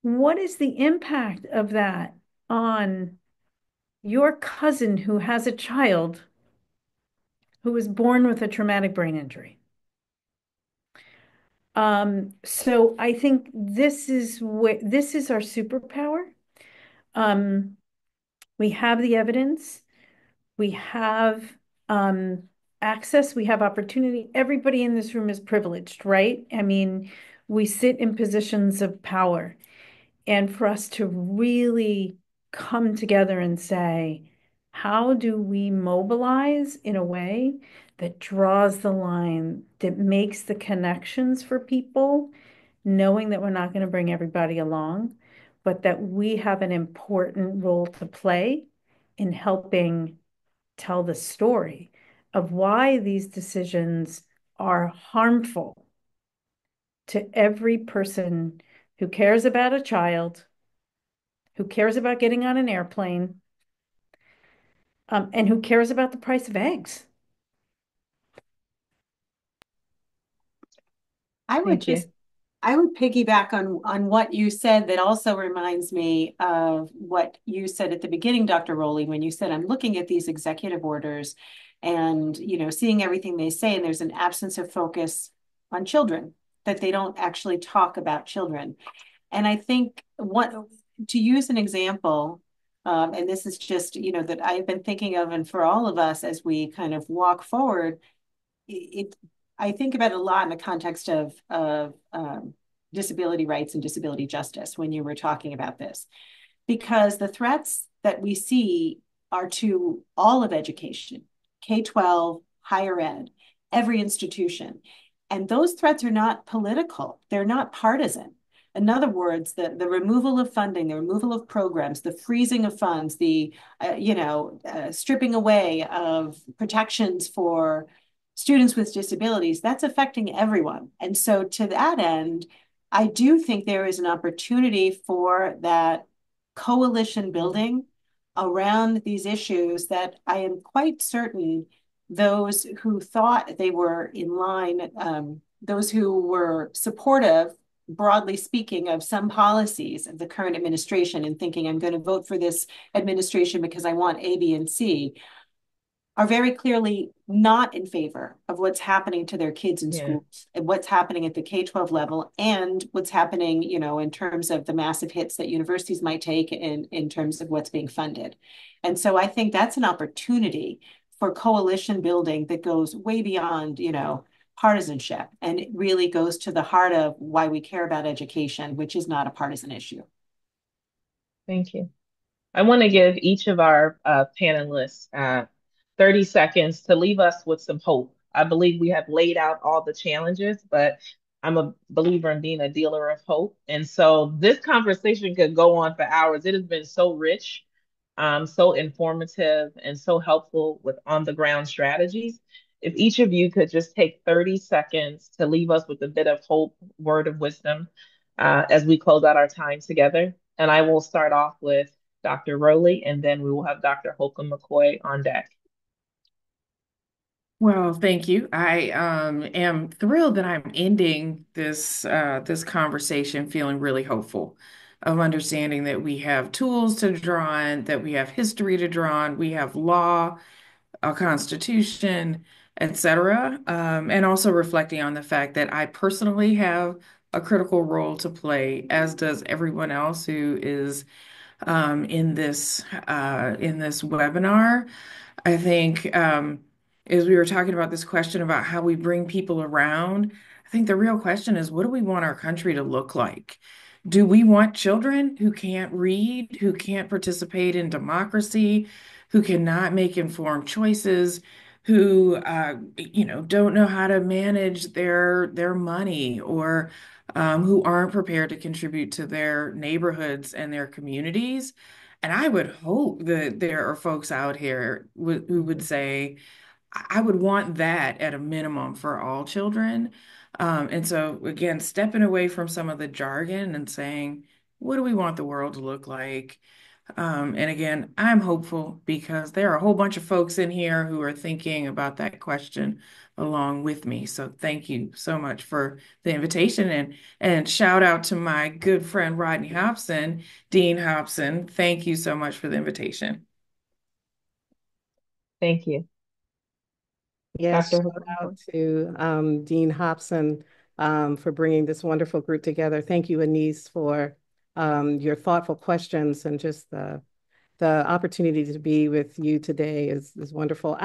What is the impact of that on your cousin who has a child who was born with a traumatic brain injury? So I think this is our superpower. We have the evidence, we have access, we have opportunity. Everybody in this room is privileged, right? I mean, we sit in positions of power. And for us to really come together and say, how do we mobilize in a way that draws the line, that makes the connections for people, knowing that we're not going to bring everybody along, but that we have an important role to play in helping tell the story of why these decisions are harmful to every person who cares about a child, who cares about getting on an airplane, and who cares about the price of eggs. I would piggyback on what you said. That also reminds me of what you said at the beginning, Dr. Rowley, when you said, I'm looking at these executive orders and, seeing everything they say, and there's an absence of focus on children, that they don't actually talk about children. And I think to use an example, and this is just, that I've been thinking of, and for all of us as we kind of walk forward, I think about it a lot in the context of disability rights and disability justice when you were talking about this, because the threats that we see are to all of education, K-12, higher ed, every institution. And those threats are not political. They're not partisan. In other words, the removal of funding, the removal of programs, the freezing of funds, the stripping away of protections for students with disabilities, that's affecting everyone. And so to that end, I do think there is an opportunity for that coalition building around these issues that I am quite certain those who thought they were in line, those who were supportive, broadly speaking, of some policies of the current administration and thinking, I'm going to vote for this administration because I want A, B, and C, are very clearly not in favor of what's happening to their kids in Yeah. schools and what's happening at the K-12 level and what's happening, in terms of the massive hits that universities might take in terms of what's being funded. And so I think that's an opportunity for coalition building that goes way beyond, partisanship, and it really goes to the heart of why we care about education, which is not a partisan issue. Thank you. I want to give each of our panelists 30 seconds to leave us with some hope. I believe we have laid out all the challenges, but I'm a believer in being a dealer of hope. And so this conversation could go on for hours. It has been so rich, so informative, and so helpful with on the ground strategies. If each of you could just take 30 seconds to leave us with a bit of hope, word of wisdom, as we close out our time together. And I will start off with Dr. Rowley, and then we will have Dr. Holcomb McCoy on deck. Well, thank you. I am thrilled that I'm ending this conversation feeling really hopeful of understanding that we have tools to draw on, that we have history to draw on, we have law, a constitution, etc. And also reflecting on the fact that I personally have a critical role to play, as does everyone else who is in this webinar. I think as we were talking about this question about how we bring people around, I think the real question is, what do we want our country to look like? Do we want children who can't read, who can't participate in democracy, who cannot make informed choices, who don't know how to manage their money, or who aren't prepared to contribute to their neighborhoods and their communities? And I would hope that there are folks out here who would say, I would want that at a minimum for all children. And so, again, stepping away from some of the jargon and saying, what do we want the world to look like? And again, I'm hopeful because there are a whole bunch of folks in here who are thinking about that question along with me. So thank you so much for the invitation, and shout out to my good friend Rodney Hobson, Dean Hobson. Thank you so much for the invitation. Thank you. Yes, Dr. shout Holcomb. out to Dean Hobson for bringing this wonderful group together. Thank you, Anise, for your thoughtful questions, and just the opportunity to be with you today is wonderful.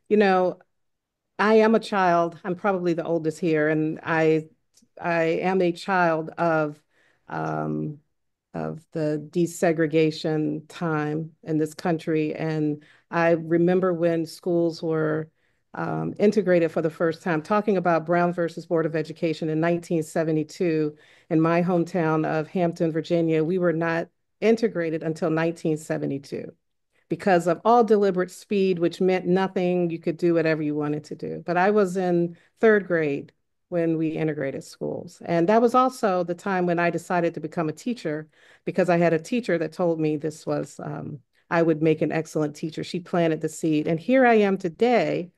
You know, I am a child. I'm probably the oldest here, and I am a child um, of the desegregation time in this country. And I remember when schools were integrated for the first time, talking about Brown versus Board of Education in 1972 in my hometown of Hampton, Virginia. We were not integrated until 1972 because of all deliberate speed, which meant nothing. You could do whatever you wanted to do. But I was in third grade when we integrated schools. And that was also the time when I decided to become a teacher, because I had a teacher that told me this was, I would make an excellent teacher. She planted the seed. And here I am today,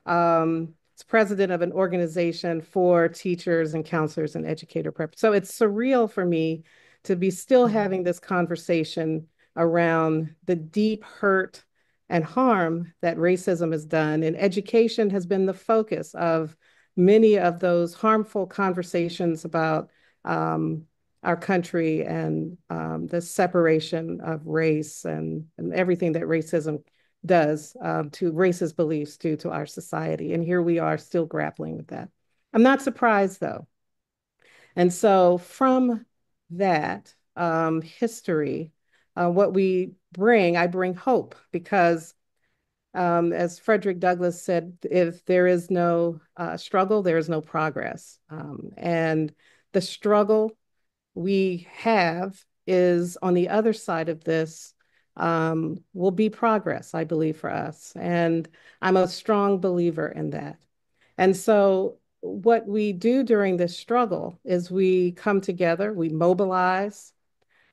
as president of an organization for teachers and counselors and educator prep. So it's surreal for me to be still having this conversation around the deep hurt and harm that racism has done. And education has been the focus of many of those harmful conversations about our country and the separation of race and everything that racism does to racist beliefs do to our society. And here we are still grappling with that. I'm not surprised, though. And so from that history, what we bring, I bring hope, because as Frederick Douglass said, if there is no struggle, there is no progress. And the struggle we have is on the other side of this will be progress, I believe, for us. And I'm a strong believer in that. And so what we do during this struggle is we come together, we mobilize,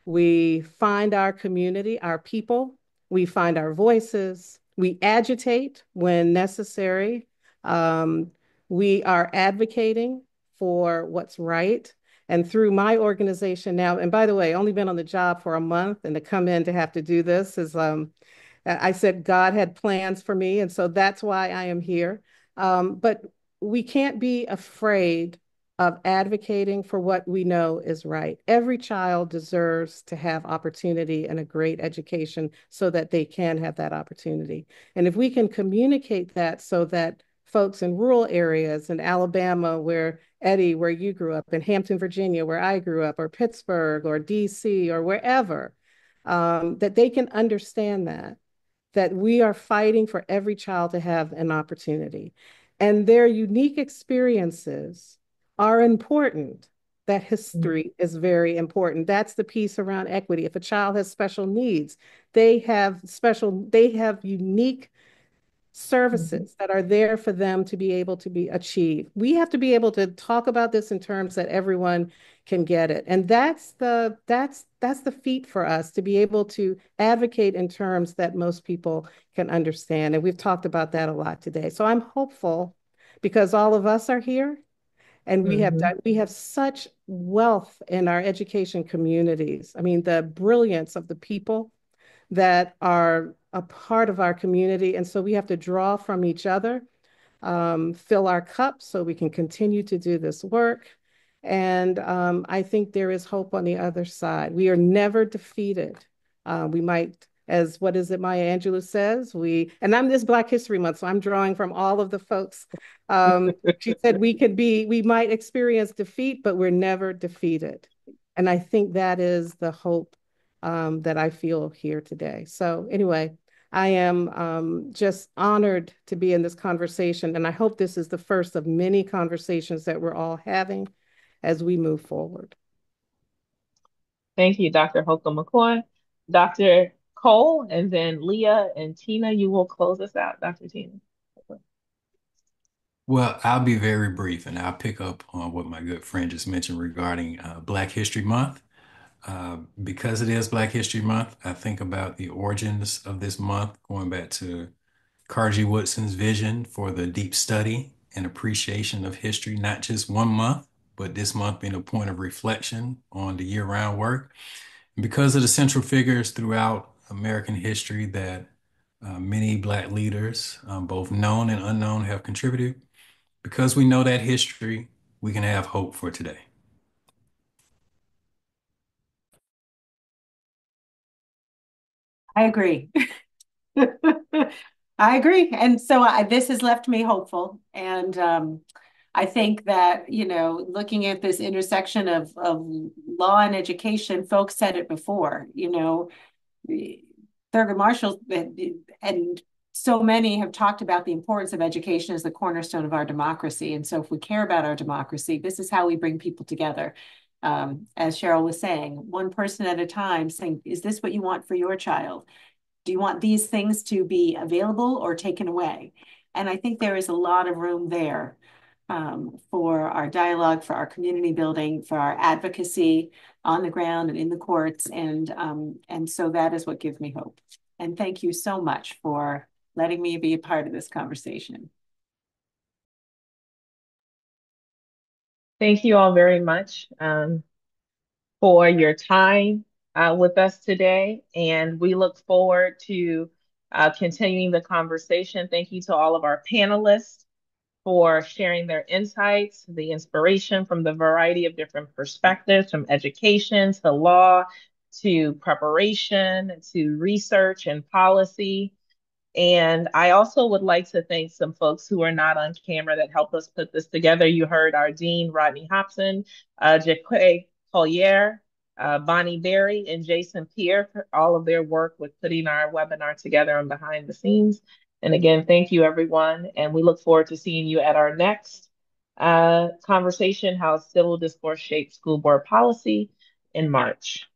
we find our community, our people, we find our voices, We agitate when necessary. Um, we are advocating for what's right. And through my organization now, and by the way, only been on the job for a month, and to come in to have to do this is, I said God had plans for me, and so that's why I am here. But we can't be afraid of advocating for what we know is right. Every child deserves to have opportunity and a great education so that they can have that opportunity. And if we can communicate that so that folks in rural areas in Alabama, where Eddie, where you grew up, in Hampton, Virginia, where I grew up, or Pittsburgh, or DC, or wherever, that they can understand that we are fighting for every child to have an opportunity. And their unique experiences are important. That history is very important. That's the piece around equity. If a child has special needs, they have unique services that are there for them to be able to be achieved. We have to be able to talk about this in terms that everyone can get it. And that's the feat for us to be able to advocate in terms that most people can understand. And we've talked about that a lot today. So I'm hopeful because all of us are here and we have such wealth in our education communities. I mean, the brilliance of the people that are a part of our community. And so we have to draw from each other, fill our cups so we can continue to do this work. And I think there is hope on the other side. We are never defeated. We might, as what is it, Maya Angelou says, and I'm this Black History Month, so I'm drawing from all of the folks. She said we might experience defeat, but we're never defeated. And I think that is the hope that I feel here today. So anyway, I am just honored to be in this conversation, and I hope this is the first of many conversations that we're all having as we move forward. Thank you, Dr. Holcomb McCoy. Dr. Cole, and then Leah and Tina, you will close us out, Dr. Tina. Well, I'll be very brief and I'll pick up on what my good friend just mentioned regarding Black History Month. Because it is Black History Month, I think about the origins of this month, going back to Carnegie Woodson's vision for the deep study and appreciation of history, not just one month, but this month being a point of reflection on the year-round work. And because of the central figures throughout American history that many Black leaders, both known and unknown, have contributed, because we know that history, we can have hope for today. I agree. I agree. And so this has left me hopeful. And I think that, looking at this intersection of law and education, folks said it before, Thurgood Marshall and so many have talked about the importance of education as the cornerstone of our democracy. And so if we care about our democracy, this is how we bring people together. As Cheryl was saying, one person at a time, saying, is this what you want for your child? Do you want these things to be available or taken away? And I think there is a lot of room there for our dialogue, for our community building, for our advocacy on the ground and in the courts. And so that is what gives me hope. And thank you so much for letting me be a part of this conversation. Thank you all very much for your time with us today. And we look forward to continuing the conversation. Thank you to all of our panelists for sharing their insights, the inspiration from the variety of different perspectives, from education to law to preparation to research and policy. And I also would like to thank some folks who are not on camera that helped us put this together. You heard our Dean, Rodney Hobson, Jaque Collier, Bonnie Berry, and Jason Pierre for all of their work with putting our webinar together and behind the scenes. And again, thank you, everyone. And we look forward to seeing you at our next conversation, How Civil Discourse Shapes School Board Policy in March.